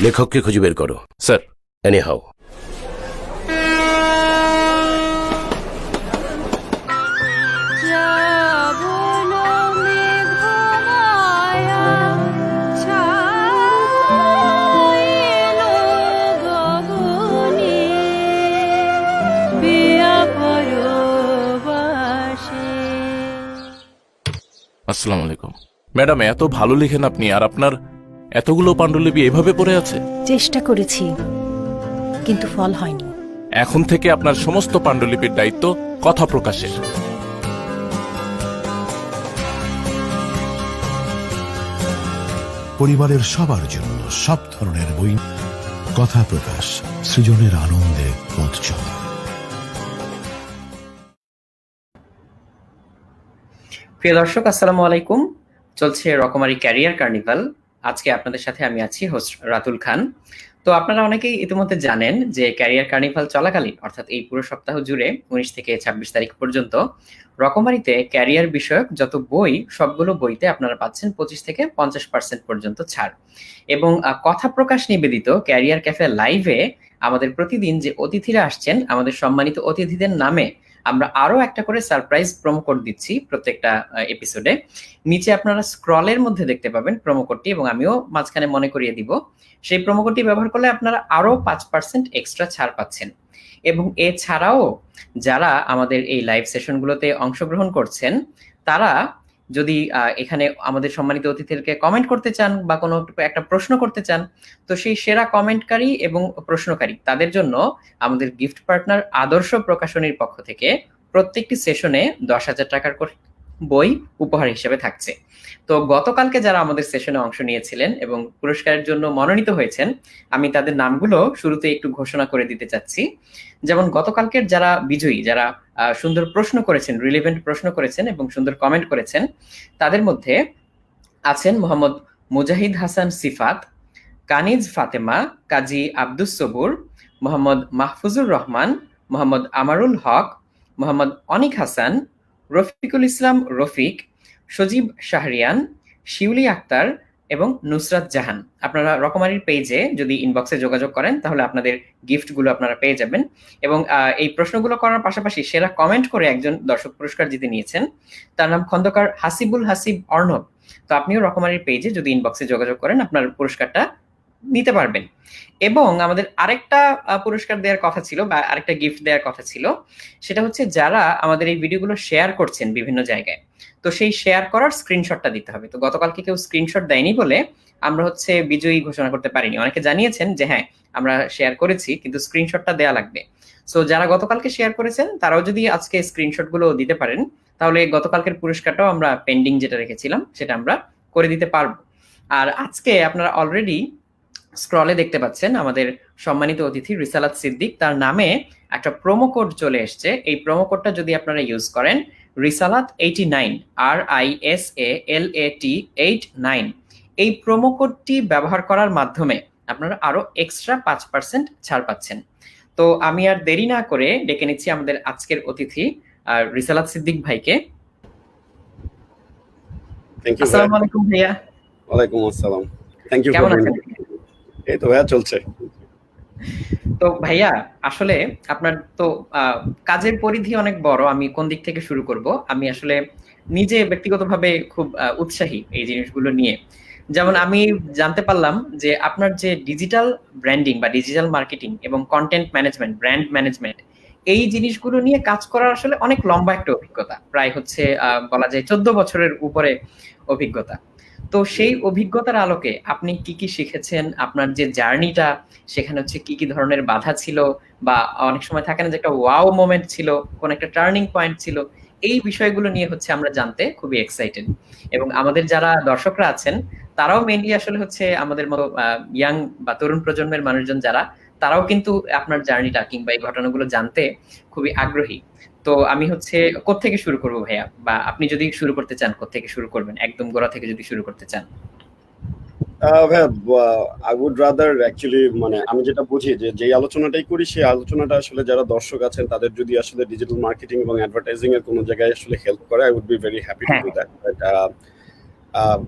লেখককে খুঁজে বের করো। স্যার। Any how. আসসালামু আলাইকুম ম্যাডাম, এত ভালো লিখেন আপনি, আর আপনার এতগুলো পাণ্ডুলিপি এভাবে পড়ে আছে। চেষ্টা করেছি কিন্তু ফল হয়নি। এখন থেকে আপনার সমস্ত পাণ্ডুলিপির দায়িত্ব কথা প্রকাশের। পরিবারের সবার জন্য সব ধরনের বই। কথা প্রকাশ, সৃজনের আনন্দে পথ চলা। প্রিয় দর্শক, আসসালামু আলাইকুম। চলছে রকমারি ক্যারিয়ার কার্নিভাল। আজকে আপনাদের সাথে আমি আছি হোস্ট রাতুল খান। তো আপনারা অনেকেই ইতিমধ্যে জানেন যে ক্যারিয়ার কার্নিভাল চলাকালীন, অর্থাৎ এই পুরো সপ্তাহ জুড়ে 19 থেকে 26 তারিখ পর্যন্ত রকমারিতে ক্যারিয়ার বিষয়ক যত বই, সবগুলো বইতে আপনারা পাচ্ছেন 25 থেকে 50% পর্যন্ত ছাড়। এবং কথা প্রকাশ নিবেদিত ক্যারিয়ার ক্যাফে লাইভে আমাদের প্রতিদিন যে অতিথিরা আসছেন, আমাদের সম্মানিত অতিথিদের নামে আমরা আরো একটা করে সারপ্রাইজ প্রোমো কোড দিচ্ছি প্রত্যেকটা এপিসোডে। নিচে আপনারা স্ক্রলের মধ্যে দেখতে পাবেন প্রোমো কোডটি, এবং আমিও মাঝখানে মনে করিয়ে দিব। সেই প্রোমো কোডটি ব্যবহার করলে আপনারা আরো 5% এক্সট্রা ছাড় পাচ্ছেন। এবং এছাড়াও যারা আমাদের এই লাইভ সেশনগুলোতে অংশগ্রহণ করছেন, তারা যদি এখানে আমাদের সম্মানিত অতিথিদেরকে কমেন্ট করতে চান বা কোনো একটা প্রশ্ন করতে চান, তো সেই সেরা কমেন্টকারী এবং প্রশ্নকারী তাদের জন্য আমাদের গিফট পার্টনার আদর্শ প্রকাশনীর পক্ষ থেকে প্রত্যেকটি সেশনে 10,000 টাকার করে বই উপহার হিসেবে থাকছে। তো গতকালকে যারা আমাদের সেশনে অংশ নিয়েছিলেন এবং পুরস্কারের জন্য মনোনীত হয়েছেন, আমি তাদের নামগুলো শুরুতে একটু ঘোষণা করে দিতে চাচ্ছি। যেমন গতকালকের যারা বিজয়ী, যারা সুন্দর প্রশ্ন করেছেন, রিলেভেন্ট প্রশ্ন করেছেন এবং সুন্দর কমেন্ট করেছেন, তাদের মধ্যে আছেন মোহাম্মদ মুজাহিদ হাসান সিফাত, কানিজ ফাতেমা, কাজী আব্দুস সবুর, মোহাম্মদ মাহফুজুর রহমান, মোহাম্মদ আমারুল হক, মোহাম্মদ অনিক হাসান, রফিকুল ইসলাম রফিক, সজীব শাহরিয়ান, শিউলি আক্তার এবং নুসরাত জাহান। আপনারা রকমারির পেজে যদি ইনবক্সে যোগাযোগ করেন তাহলে আপনাদের গিফটগুলো আপনারা পেয়ে যাবেন। এবং এই প্রশ্নগুলো করার পাশাপাশি সেরা কমেন্ট করে একজন দর্শক পুরস্কার জিতে নিয়েছেন, তার নাম খন্দকার হাসিবুল হাসিব অর্ণব। তো আপনিও রকমারির পেজে যদি ইনবক্সে যোগাযোগ করেন আপনার পুরস্কারটা নিতে পারবেন। এবং আমাদের আরেকটা পুরস্কার দেওয়ার কথা ছিল বা আরেকটা গিফট দেওয়ার কথা ছিল, সেটা হচ্ছে যারা আমাদের এই ভিডিওগুলো শেয়ার করছেন বিভিন্ন জায়গায়, তো সেই শেয়ার করার স্ক্রিনশটটা দিতে হবে। তো গতকালকে কেউ স্ক্রিনশট দেয়নি বলে আমরা হচ্ছে বিজয়ী ঘোষণা করতে পারিনি। অনেকে জানিয়েছেন যে হ্যাঁ আমরা শেয়ার করেছি, কিন্তু স্ক্রিনশটটা দেয়া লাগবে। সো যারা গতকালকে শেয়ার করেছেন তারাও যদি আজকে স্ক্রিনশট গুলো দিতে পারেন, তাহলে গতকালকের পুরস্কারটাও আমরা পেন্ডিং যেটা রেখেছিলাম সেটা আমরা করে দিতে পারবো। আর আজকে আপনারা অলরেডি স্ক্রলে দেখতে পাচ্ছেন আমাদের সম্মানিত অতিথি রিসালাত সিদ্দিক, তার নামে একটা প্রোমো কোড চলে এসছে। এই প্রোমো কোডটা যদি আপনারা ইউজ করেন, রিসালাত 89, RISALAT 89, এই প্রোমো কোডটি ব্যবহার করার মাধ্যমে আপনারা আরো এক্সট্রা 5% ছাড় পাচ্ছেন। তো আমি আর দেরি না করে ডেকে নিচ্ছি আমাদের আজকের অতিথি রিসালাত সিদ্দিক ভাইকে। আসসালামু আলাইকুম ভাইয়া। ওয়ালাইকুম আসসালাম। Thank you. কেমন আছেন? এই তো ভাইয়া চলছে। তো ভাইয়া আসলে আপনার তো কাজের পরিধি অনেক বড়। আমি কোন দিক থেকে শুরু করব? আমি আসলে নিজে ব্যক্তিগতভাবে খুব উৎসাহী এই জিনিসগুলো নিয়ে। যেমন আমি জানতে পারলাম যে আপনার যে ডিজিটাল ব্র্যান্ডিং বা ডিজিটাল মার্কেটিং এবং কন্টেন্ট ম্যানেজমেন্ট, ব্র্যান্ড ম্যানেজমেন্ট, এই জিনিসগুলো নিয়ে কাজ করার আসলে অনেক লম্বা একটা অভিজ্ঞতা। প্রায় হচ্ছে বলা যায় 14 বছরের উপরে অভিজ্ঞতা। তো সেই অভিজ্ঞতার আলোকে আপনি কি কি শিখেছেন, আপনার যে জার্নিটা সেখানে হচ্ছে কি কি ধরনের বাধা ছিল, বা অনেক সময় থাকে না যে একটা ওয়াও মোমেন্ট ছিল, কোন একটা টার্নিং পয়েন্ট ছিল, এই বিষয়গুলো নিয়ে হচ্ছে আমরা জানতে খুবই এক্সাইটেড। এবং আমাদের যারা দর্শকরা আছেন তারাও মেইনলি আসলে হচ্ছে আমাদের মতো ইয়াং বা তরুণ প্রজন্মের মানুষজন যারা, তারাও কিন্তু আপনার জার্নিটা কিংবা এই ঘটনাগুলো জানতে খুবই আগ্রহী। তো আমি হচ্ছে কোত্থেকে শুরু করবো ভাইয়া, বা আপনি যদি শুরু করতে চান কোত্থেকে শুরু করবেন, একদম গোড়া থেকে যদি শুরু করতে চান? ভাইয়া আই উড রাদার অ্যাকচুয়ালি, মানে আমি যেটা বুঝি যে আলোচনাটাই করি, সেই আলোচনাটা আসলে যারা দর্শক আছেন তাদের যদি আসলে ডিজিটাল মার্কেটিং এবং অ্যাডভার্টাইজিং এর কোনো জায়গায় আসলে হেল্প করে, I would be very happy to do that. Ah,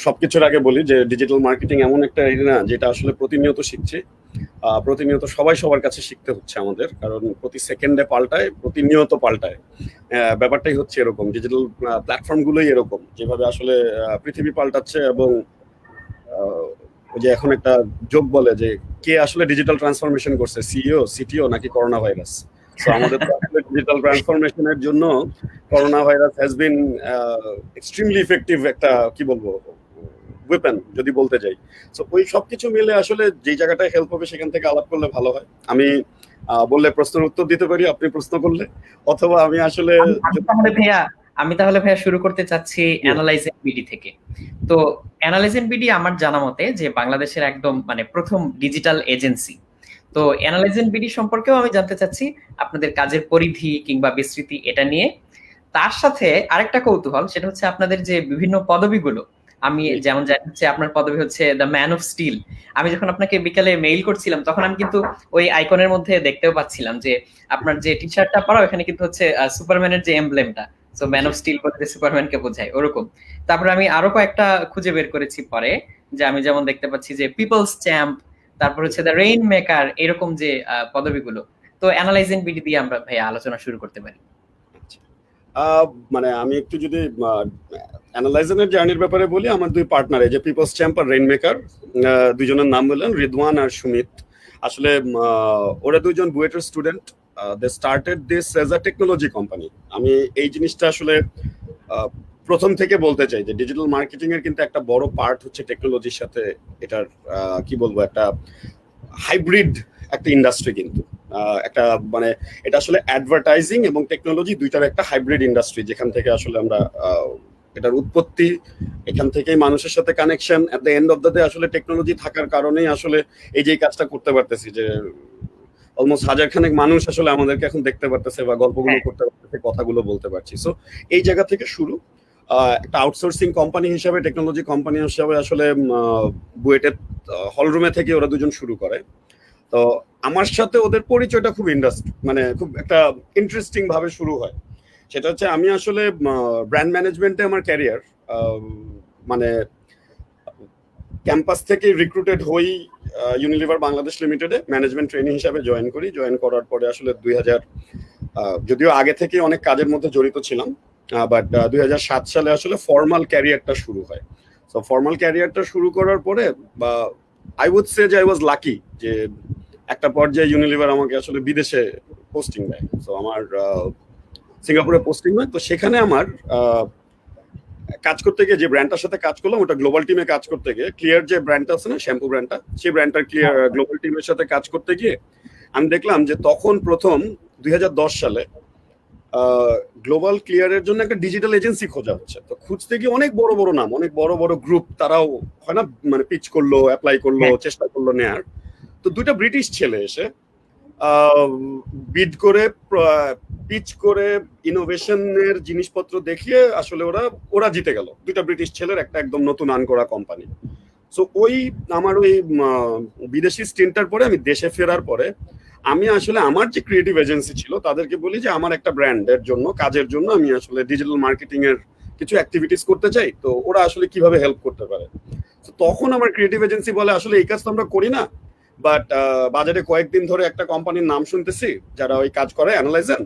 সবকিছুর আগে বলি যে ডিজিটাল মার্কেটিং এমন একটা এরিয়া যেটা আসলে প্রতিনিয়ত শিখছে। প্রতিনিয়ত সবাই সবার কাছে শিখতে হচ্ছে আমাদের, কারণ প্রতি সেকেন্ডে পাল্টায়, প্রতিনিয়ত পাল্টায়। ব্যাপারটাই হচ্ছে এরকম, ডিজিটাল প্ল্যাটফর্ম গুলোই এরকম, যেভাবে আসলে পৃথিবী পাল্টাচ্ছে। এবং ওই যে এখন একটা যোগ বলে যে কে আসলে ডিজিটাল ট্রান্সফরমেশন করছে, সিইও, সিটিও নাকি করোনা ভাইরাস। তো আমাদের তো আসলে ডিজিটাল ট্রান্সফরমেশনের জন্য corona virus has been extremely effective একটা কি বলবো ওয়েপন যদি বলতে যাই। তো ওই সবকিছু মিলে আসলে যে জায়গাটায় হেল্প হবে সেখান থেকে আলাপ করলে ভালো হয়। আমি বললে প্রশ্নের উত্তর দিতে পারি, আপনি প্রশ্ন করলে, অথবা আমি আসলে আমি তাহলে ভাইয়া শুরু করতে চাচ্ছি অ্যানালাইজ বিডি থেকে। তো অ্যানালাইজ বিডি আমার জানা মতে যে বাংলাদেশের একদম মানে প্রথম ডিজিটাল এজেন্সি। তো অ্যানালাইজ বিডি সম্পর্কেও আমি জানতে চাচ্ছি আপনাদের কাজের পরিধি কিংবা বিস্তৃতি এটা নিয়ে। তার সাথে আরেকটা কৌতূহল, সেটা হচ্ছে আপনাদের যে বিভিন্ন পদবিগুলো। আমি যেমন জানি হচ্ছে আপনার পদবি হচ্ছে দ্য ম্যান অফ স্টিল। আমি যখন আপনাকে বিকালে মেইল করছিলাম তখন আমি কিন্তু ওই আইকনের মধ্যে দেখতেও পাচ্ছিলাম যে আপনার যে টি শার্টটা পরা ওখানে কিন্তু হচ্ছে সুপারম্যানের যে এমব্লেমটা, সো ম্যান অফ স্টিল বলতে সুপারম্যানকে বোঝায় ওরকম। তারপরে আমি আরো কয়েকটা খুঁজে বের করেছি পরে, যে আমি যেমন দেখতে পাচ্ছি যে পিপলস চ্যাম্প, তারপর হচ্ছে দ্য রেইন মেকার, এরকম যে পদবিগুলো। তো অ্যানালাইজিং বিডি দিয়ে আমরা ভাই আলোচনা শুরু করতে পারি। মানে আমি একটু যদি অ্যানালাইজারের জার্নির ব্যাপারে বলি, আমার দুই পার্টনার, এই যে পিপলস চ্যাম্প আর রেইন মেকার, দুজনের নাম বললেন রিদওয়ান আর সুমিত। আসলে ওরা দুইজন বুয়েটের student. They started this as a technology company. আমি এই জিনিসটা আসলে প্রথম থেকে বলতে চাই যে ডিজিটাল মার্কেটিং এর কিন্তু একটা বড় পার্ট হচ্ছে টেকনোলজির সাথে এটার কি বলবো একটা হাইব্রিড একটা ইন্ডাস্ট্রি। কিন্তু একটা মানে এটা আসলে অ্যাডভার্টাইজিং এবং টেকনোলজি দুইটার একটা হাইব্রিড ইন্ডাস্ট্রি, যেখান থেকে আসলে আমরা এটার উৎপত্তি, এখান থেকেই মানুষের সাথে connection. At the end of the day আসলে টেকনোলজি থাকার কারণেই আসলে এই যে কাজটা করতে পারতেছি, যে অলমোস্ট হাজার খানেক মানুষ আসলে আমাদেরকে এখন দেখতে পারতেছে বা গল্পগুলো করতে পারতেছে, কথাগুলো বলতে পারছি। সো এই জায়গা থেকে শুরু। একটা আউটসোর্সিং কোম্পানি হিসাবে, টেকনোলজি কোম্পানি হিসাবে আসলে বুয়েটের হলরুমে থেকে ওরা দুজন শুরু করে। তো আমার সাথে ওদের পরিচয়টা খুব মানে খুব একটা ইন্টারেস্টিং ভাবে শুরু হয়। সেটা হচ্ছে আমি আসলে ব্র্যান্ড ম্যানেজমেন্টে আমার ক্যারিয়ার, মানে ক্যাম্পাস থেকে রিক্রুটেড হই ইউনিলিভার বাংলাদেশ লিমিটেডে ম্যানেজমেন্ট ট্রেনিং হিসাবে জয়েন করি। জয়েন করার পরে আসলে 2000, যদিও আগে থেকে অনেক কাজের মধ্যে জড়িত ছিলাম, বাট 2007 সালে আসলে ফর্মাল ক্যারিয়ারটা শুরু হয়। সো ফর্মাল ক্যারিয়ারটা শুরু করার পরে বা আই উড সে যে আই ওয়াজ লাকি যে একটা পর্যায়ে ইউনিলিভার আমাকে আসলে বিদেশে পোস্টিং দেয়। সো আমার সিঙ্গাপুরে পোস্টিং হয়। তো সেখানে আমার কাজ করতে গিয়ে যে ব্র্যান্ডটার সাথে কাজ করলাম, ওটা গ্লোবাল টিমে কাজ করতে গিয়ে, ক্লিয়ার যে ব্র্যান্ডটা আছে না, শ্যাম্পু ব্র্যান্ডটা, সেই ব্র্যান্ডটার ক্লিয়ার গ্লোবাল টিমের সাথে কাজ করতে গিয়ে আমি দেখলাম যে তখন প্রথম 2010 সালে গ্লোবাল ক্লিয়ারের জন্য একটা ডিজিটাল এজেন্সি খোঁজা হচ্ছে। তো খুঁজতে গিয়ে অনেক বড় বড় নাম, অনেক বড় বড় গ্রুপ, তারাও হয় না মানে পিচ করলো, অ্যাপ্লাই করলো, চেষ্টা করলো নেয়ার। তো দুইটা ব্রিটিশ ছেলে এসে বিড করে, পিচ করে, ইনোভেশনের জিনিসপত্র দেখিয়ে আসলে ওরা জিতে গেল। দুইটা ব্রিটিশ ছেলের একটা একদম নতুন আন করা কোম্পানি। সো ওই আমার ওই বিদেশি স্টিন্টার পরে আমি দেশে ফেরার পরে আমি আসলে আমার যে ক্রিয়েটিভ এজেন্সি ছিল তাদেরকে বলি যে আমার একটা ব্র্যান্ডের জন্য, কাজের জন্য আমি আসলে ডিজিটাল মার্কেটিং এর কিছু অ্যাক্টিভিটিস করতে চাই, তো ওরা আসলে কিভাবে হেল্প করতে পারে। তখন আমার ক্রিয়েটিভ এজেন্সি বলে আসলে এই কাজ তো আমরা করি না, বাট বাজারে কয়েকদিন ধরে একটা কোম্পানির নাম শুনতেছি যারা ওই কাজ করে, অ্যানালাইজেন,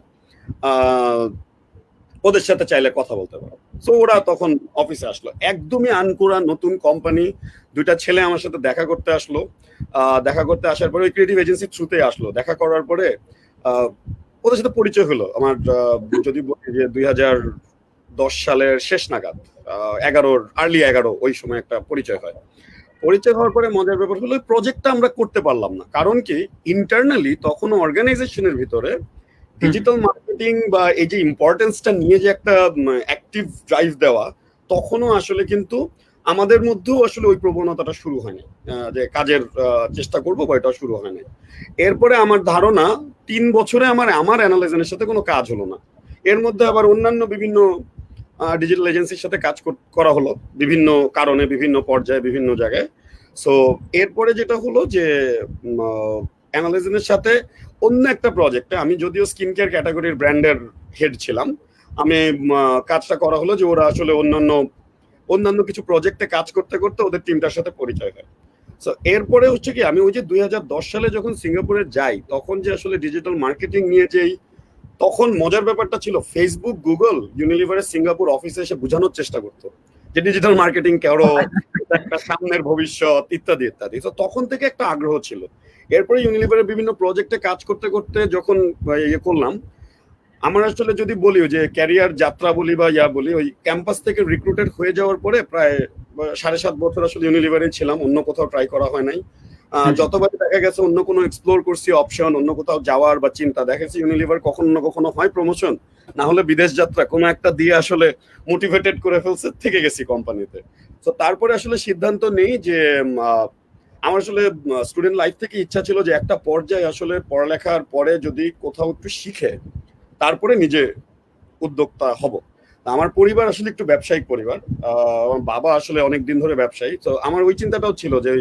ওদের সাথে চাইলে কথা বলতে পারো। সো ওরা তখন অফিসে আসলো, একদমই আনকোরা নতুন কোম্পানি। দুইটা ছেলে আমার সাথে দেখা করতে আসলো। দেখা করতে আসার পরে ওই ক্রিয়েটিভ এজেন্সি থ্রুতে আসলো। দেখা করার পরে ওদের সাথে পরিচয় হলো আমার, যদি বলি যে 2010 সালের শেষ নাগাদ, 11 ওই সময় একটা পরিচয় হয়। পরিচয় হওয়ার পরে মজার ব্যাপার হলো প্রজেক্টটা আমরা করতে পারলাম না, কারণ কি ইন্টারনালি তখনও অর্গানাইজেশনের ভিতরে ডিজিটাল মার্কেটিং বা এই যে ইম্পর্টেন্সটা নিয়ে যে একটা অ্যাক্টিভ ড্রাইভ দেওয়া, তখনও আসলে কিন্তু আমাদের মধ্যেও আসলে ওই প্রবণতাটা শুরু হয়নি যে কাজের চেষ্টা করবো, বা এটা শুরু হয়নি। এরপরে আমার ধারণা 3 বছরে আমার অ্যানালাইজেশনের সাথে কোনো কাজ হলো না। এর মধ্যে আবার অন্যান্য বিভিন্ন ডিজিটাল এজেন্সির সাথে কাজ করা হলো বিভিন্ন কারণে, বিভিন্ন পর্যায়ে, বিভিন্ন জায়গায়। সো এরপরে যেটা হলো যে অ্যানালাইজেশনের সাথে অন্য একটা প্রজেক্টে, আমি যদিও স্কিন কেয়ার ক্যাটাগরির ব্র্যান্ডের হেড ছিলাম, আমি কাজটা করা হলো যে ওরা আসলে অন্যান্য অন্যান্য কিছু প্রজেক্টে কাজ করতে করতে ওদের টিমটার সাথে পরিচয় হয়। সো এরপরে হচ্ছে কি, আমি ওই যে 2010 সালে যখন সিঙ্গাপুরে যাই, তখন যে আসলে ডিজিটাল মার্কেটিং নিয়ে যেই, তখন মজার ব্যাপারটা ছিল ফেসবুক, গুগল ইউনিলিভারের সিঙ্গাপুর অফিসে এসে বোঝানোর চেষ্টা করতো যে ডিজিটাল মার্কেটিং কেন, একটা সামনের ভবিষ্যৎ, ইত্যাদি ইত্যাদি। তো তখন থেকে একটা আগ্রহ ছিল। এরপরে ইউনিলিভারের বিভিন্ন প্রজেক্টে কাজ করতে করতে যখন ইয়ে করলাম, আমার আসলে যদি বলি যে ক্যারিয়ার যাত্রা বলি বা বলি, ওই ক্যাম্পাস থেকে রিক্রুটেড হয়ে যাওয়ার পরে প্রায় 7.5 বছর আসলে ইউনিলিভারে ছিলাম, অন্য কোথাও ট্রাই করা হয় নাই। যতবার দেখা গেছে অন্য কোনো এক্সপ্লোর করছি অপশন, অন্য কোথাও যাওয়ার বা চিন্তা, দেখেছি ইউনিলিভার কখনো না কখনো হয় প্রমোশন, না হলে বিদেশ যাত্রা, কোনো একটা দিয়ে আসলে মোটিভেটেড করে ফেলছে, থেকে গেছি কোম্পানিতে। তো তারপরে আসলে সিদ্ধান্ত নেই যে আমার আসলে স্টুডেন্ট লাইফ থেকে ইচ্ছা ছিল যে একটা পর্যায়ে আসলে পড়ালেখার পরে যদি কোথাও একটু শিখে তারপরে নিজে উদ্যোক্তা হব। আমার পরিবার আসলে একটু ব্যবসায়িক পরিবার, আমার বাবা আসলে অনেক দিন ধরে ব্যবসায়ী। তো আমার ওই চিন্তাটাও ছিল যে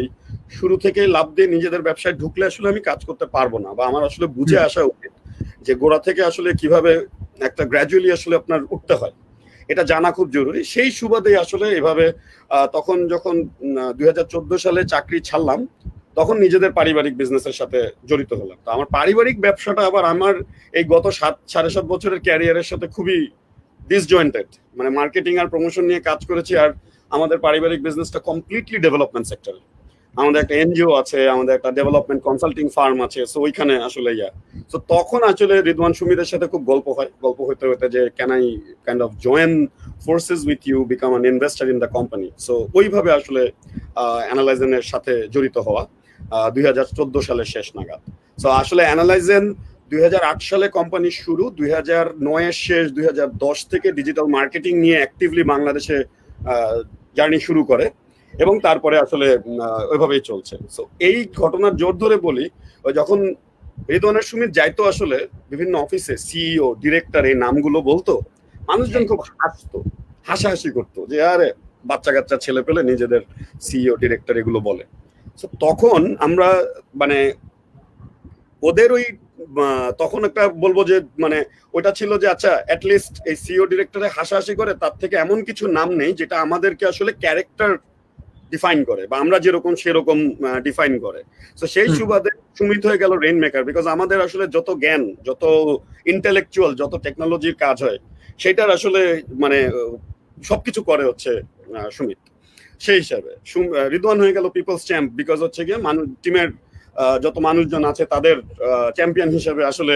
শুরু থেকে লাভ দিয়ে নিজেদের ব্যবসায় ঢুকলে আসলে আমি কাজ করতে পারবো না, বা আমার আসলে বুঝে আসা উচিত যে গোড়া থেকে আসলে কিভাবে একটা গ্র্যাজুয়ালি আসলে আপনার উঠতে হয়, এটা জানা খুব জরুরি। সেই সুবাদে আসলে এভাবে তখন যখন 2014 সালে চাকরি ছাড়লাম, তখন নিজেদের পারিবারিক বিজনেসের সাথে জড়িত হলাম। তো আমার পারিবারিক ব্যবসাটা আবার আমার এই গত 7.5 বছরের ক্যারিয়ারের সাথে খুবই ডিসজয়েন্টেড। মানে মার্কেটিং আর প্রমোশন নিয়ে কাজ করেছি, আর আমাদের পারিবারিক বিজনেসটা কমপ্লিটলি ডেভেলপমেন্ট সেক্টরে। আমাদের একটা এনজিও আছে, আমাদের একটা ডেভেলপমেন্ট কনসাল্টিং ফার্ম আছে, সো ওইখানে আসলে তো তখন আসলে রিদওয়ান সুমিতের সাথে খুব গল্প হয়, গল্প হইতে হইতে যে can I kind of join forces with you, become an investor in the company. So ওইভাবে আসলে অ্যানালাইজেনের সাথে জড়িত হওয়া 2014 সালের শেষ নাগাদ। সো আসলে অ্যানালাইজেন 2008 সালে কোম্পানি শুরু, 2009 শেষ, 2010 থেকে ডিজিটাল মার্কেটিং নিয়ে অ্যাক্টিভলি বাংলাদেশে জার্নি শুরু করে, এবং তারপরে আসলে ওইভাবেই চলছে। সো এই ঘটনার জোর ধরে বলি, যখন রিদওয়ানের সুমিত যাইতো আসলে বিভিন্ন অফিসে, সিইও, ডিরেক্টর, এই নামগুলো বলতো, মানুষজন খুব হাসতো, হাসাহাসি করতো যে আরে বাচ্চা কাচ্চা ছেলে পেলে নিজেদের সিইও, ডিরেক্টর এগুলো বলে। তখন আমরা মানে ওদের ওই তখন একটা বলবো যে মানে ওটা ছিল যে আচ্ছা অ্যাটলিস্ট এই সিইও ডিরেক্টরে হাসাহাসি করে, তার থেকে এমন কিছু নাম নেই যেটা আমাদেরকে আসলে ক্যারেক্টার ডিফাইন করে বা আমরা যেরকম সেরকম ডিফাইন করে। তো সেই সুবাদে সুমিত হয়ে গেল রেইন মেকার, বিকজ আমাদের আসলে যত জ্ঞান, যত ইন্টেলেকচুয়াল, যত টেকনোলজির কাজ হয়, সেটার আসলে মানে সবকিছু করে হচ্ছে সুমিত। সেই হিসাবে রিদওয়ান হয়ে গেল পিপলস চ্যাম্প, বিকজ হচ্ছে গিয়ে টিমের যত মানুষজন আছে তাদের চ্যাম্পিয়ন হিসেবে আসলে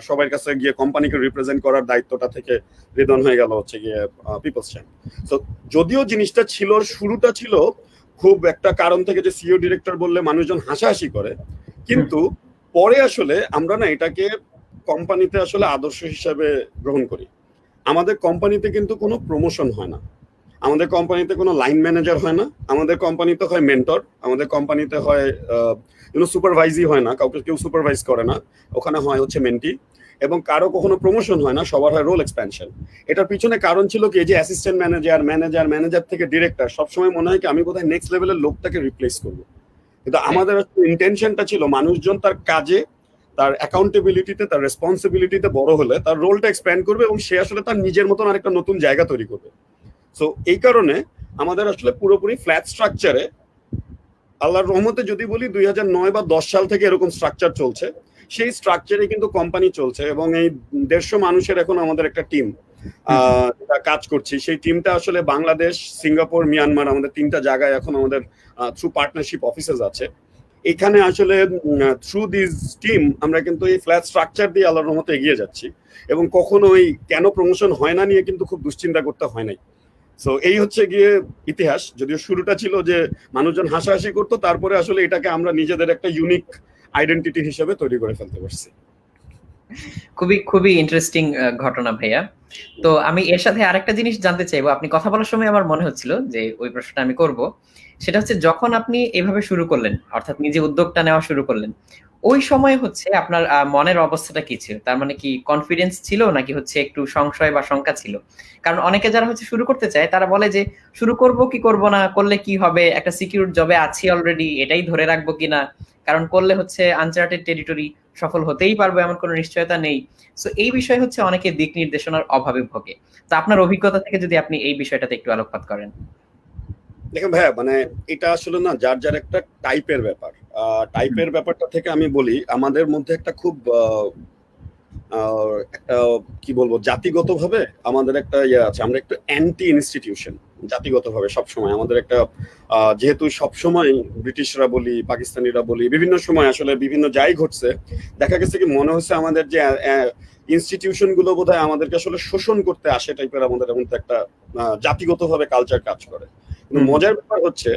সবার কাছে গিয়ে কোম্পানিকে রিপ্রেজেন্ট করার দায়িত্বটা থেকে রিদওয়ান হয়ে গেল হচ্ছে গিয়ে পিপলস চ্যাম্প। তো যদিও জিনিসটা ছিল, শুরুটা ছিল খুব একটা কারণ থেকে যে সিইও ডিরেক্টর বললে মানুষজন হাসাহাসি করে, কিন্তু পরে আসলে আমরা না এটাকে কোম্পানিতে আসলে আদর্শ হিসাবে গ্রহণ করি। আমাদের কোম্পানিতে কিন্তু কোনো প্রমোশন হয় না, আমাদের কোম্পানিতে কোনো লাইন ম্যানেজার হয় না, আমাদের কোম্পানিতে হয় মেন্টর, আমাদের কোম্পানিতে হয় সুপারভাইজই হয় না, কাউকে কেউ সুপারভাইজ করে না, ওখানে হয় হচ্ছে মেন্টি, এবং কারো কখনো প্রমোশন হয় না, সবার হয় রোল এক্সপ্যানশন। এটার পিছনে কারণ ছিল কি, যে অ্যাসিস্ট্যান্ট ম্যানেজার, ম্যানেজার থেকে ডিরেক্টর, সবসময় মনে হয় কি আমি কোথায় নেক্সট লেভেলের লোকটাকে রিপ্লেস করবো। কিন্তু আমাদের ইন্টেনশনটা ছিল মানুষজন তার কাজে, তার অ্যাকাউন্টেবিলিটিতে, তার রেসপন্সিবিলিটিতে বড় হলে তার রোলটা এক্সপ্যান্ড করবে এবং সে আসলে তার নিজের মতন আরেকটা নতুন জায়গা তৈরি করবে। সো এই কারণে আমাদের আসলে পুরোপুরি ফ্ল্যাট স্ট্রাকচারে, আল্লাহর রহমতে যদি বলি 2009 বা 10 সাল থেকে এরকম স্ট্রাকচার চলছে, সেই স্ট্রাকচারে কিন্তু কোম্পানি চলছে, এবং এই 150 মানুষের এখন আমাদের একটা টিম কাজ করছি। সেই টিমটা আসলে বাংলাদেশ, সিঙ্গাপুর, মিয়ানমার, আমাদের 3টা জায়গায় এখন আমাদের থ্রু পার্টনারশিপ অফিসেস আছে। এখানে আসলে থ্রু দিস টিম আমরা কিন্তু এই ফ্ল্যাট স্ট্রাকচার দিয়ে আল্লাহর রহমতে এগিয়ে যাচ্ছি, এবং কখনো ওই কেন প্রমোশন হয় না নিয়ে কিন্তু খুব দুশ্চিন্তা করতে হয় নাই। সো এই হচ্ছে গিয়ে ইতিহাস। যদিও শুরুটা ছিল যে মানুষজন হাসাহাসি করতো, তারপরে আসলে এটাকে আমরা নিজেদের একটা ইউনিক আইডেন্টিটি হিসেবে তৈরি করে ফেলতে পারছি। খুবই খুবই ইন্টারেস্টিং ঘটনা ভাইয়া। তো আমি এর সাথে আরেকটা জিনিস জানতে চাইবো, আপনি কথা বলার সময় আমার মনে হচ্ছিল যে ওই প্রশ্নটা আমি করব, সেটা হচ্ছে যখন আপনি এভাবে শুরু করলেন, অর্থাৎ নিজে উদ্যোগটা নেওয়া শুরু করলেন, ওই সময় হচ্ছে আপনার মনের অবস্থাটা কি ছিল? তার মানে কি কনফিডেন্স ছিল, নাকি হচ্ছে একটু সংশয় বা শঙ্কা ছিল? কারণ অনেকে যারা হচ্ছে শুরু করতে চায় তারা বলে যে শুরু করব কি করব না, করলে কি হবে, একটা সিকিউর জবে আছি অলরেডি, এটাই ধরে রাখবো কিনা, কারণ করলে হচ্ছে আনচার্টেড টেরিটরি, সফল হতেই পারবো এমন কোনো নিশ্চয়তা নেই। সো এই বিষয়ে হচ্ছে অনেকে দিক নির্দেশনার অভাবে ভোগে। তো আপনার অভিজ্ঞতা থেকে যদি আপনি এই বিষয়টাতে একটু আলোকপাত করেন। দেখেন ভাইয়া, মানে এটা আসলে না যার যার একটা টাইপের ব্যাপার। টাইপের ব্যাপারটা থেকে আমি বলি, আমাদের মধ্যে একটা খুব একটা কি বলবো, জাতিগতভাবে আমাদের একটা ইয়ে আছে, আমরা একটু অ্যান্টি ইনস্টিটিউশন। জাতিগতভাবে সবসময় আমাদের একটা যেহেতু সবসময় ব্রিটিশরা বলি, পাকিস্তানিরা বলি, বিভিন্ন সময় আসলে বিভিন্ন যাই ঘটছে, দেখা গেছে কি মনে হচ্ছে আমাদের যে ইনস্টিটিউশন গুলো বোধহয় আমাদেরকে আসলে শোষণ করতে আসে টাইপের আমাদের মধ্যে একটা জাতিগতভাবে কালচার কাজ করে। কিন্তু মজার ব্যাপার হচ্ছে,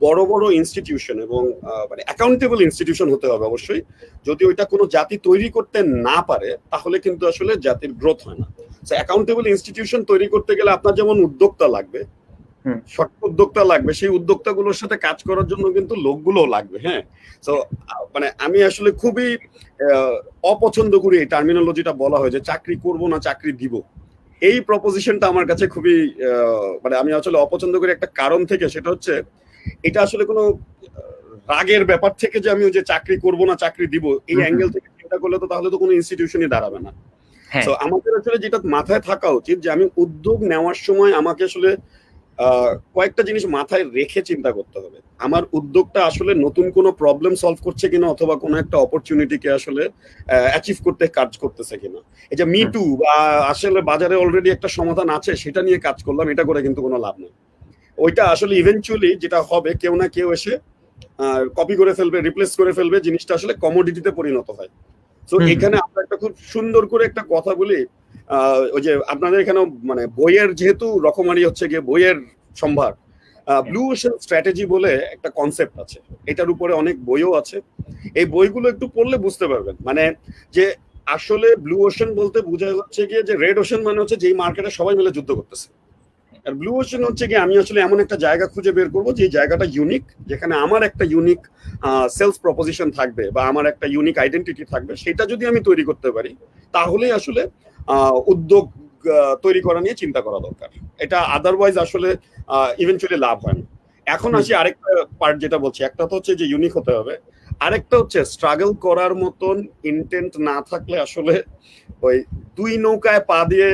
বড় বড় ইনস্টিটিউশন এবং মানে অ্যাকাউন্টেবল ইনস্টিটিউশন হতে হবে অবশ্যই। যদি ওইটা কোনো জাতি তৈরি করতে না পারে তাহলে কিন্তু আসলে জাতির গ্রোথ হয় না। অ্যাকাউন্টেবল ইনস্টিটিউশন তৈরি করতে গেলে আপনার যেমন উদ্যোক্তা লাগবে, সঠিক উদ্যোক্তা লাগবে, সেই উদ্যোক্তাগুলোর সাথে কাজ করার জন্য কিন্তু লোকগুলো লাগবে। হ্যাঁ, তো মানে আমি আসলে খুবই অপছন্দ করি এই টার্মিনোলজিটা বলা হয় যে চাকরি করব না চাকরি দিব। এই প্রপোজিশনটা আমার কাছে খুবই মানে আমি আসলে অপছন্দ করি একটা কারণ থেকে, সেটা হচ্ছে এটা আসলে কোনো রাগের ব্যাপার থেকে যে আমি ওই যে চাকরি করব না চাকরি দিব এই অ্যাঙ্গেল থেকে চিন্তা করলে তো তাহলে তো কোনো ইনস্টিটিউশনই দাঁড়াবে না। তো আমাদের আসলে যেটা মাথায় থাকা উচিত যে আমি উদ্যোগ নেওয়ার সময় আমাকে আসলে কয়েকটা জিনিস মাথায় রেখে চিন্তা করতে হবে। আমার উদ্যোগটা আসলে নতুন কোনো প্রবলেম সলভ করছে কিনা, অথবা কোনো একটা অপরচুনিটিকে আসলে অ্যাচিভ করতে কাজ করতেছে কিনা। এই যে মি টু বা আসলে বাজারে অলরেডি একটা সমাধান আছে সেটা নিয়ে কাজ করলাম, এটা করে কিন্তু কোনো লাভ নেই। ওইটা আসলে ইভেনচুয়ালি যেটা হবে, কেউ না কেউ এসে কপি করে ফেলবে, রিপ্লেস করে ফেলবে, জিনিসটা আসলে কমোডিটিতে পরিণত হয়। তো এখানে আমরা একটা খুব সুন্দর করে একটা কথা বলি, ওই যে আপনাদের এখানে মানে বইয়ের যেহেতু রকমারি হচ্ছে গিয়ে বইয়ের সম্ভার, ব্লু ওশান স্ট্র্যাটেজি বলে একটা কনসেপ্ট আছে, এটার উপরে অনেক বইও আছে। এই বইগুলো একটু পড়লে বুঝতে পারবেন, মানে যে আসলে ব্লু ওশান বলতে বোঝা হচ্ছে গিয়ে যে রেড ওশান মানে হচ্ছে যেই মার্কেটে সবাই মিলে যুদ্ধ করতেছে, আর ব্লু ওশান হচ্ছে কি আমি আসলে এমন একটা জায়গা খুঁজে বের করবো যে জায়গাটা ইউনিক, যেখানে আমার একটা ইউনিক সেলস প্রপোজিশন থাকবে বা আমার একটা ইউনিক আইডেন্টিটি থাকবে। সেটা যদি আমি তৈরি করতে পারি তাহলেই আসলে উদ্যোগ তৈরি করা নিয়ে চিন্তা করা দরকার। এটা আদারওয়াইজ আসলে ইভেনচুয়ালি লাভ হয় না। এখন আসি আরেকটা পার্ট যেটা বলছি, একটা তো হচ্ছে যে ইউনিক হতে হবে, আরেকটা হচ্ছে স্ট্রাগল করার মতন ইন্টেন্ট না থাকলে আসলে ওই দুই নৌকায় পা দিয়ে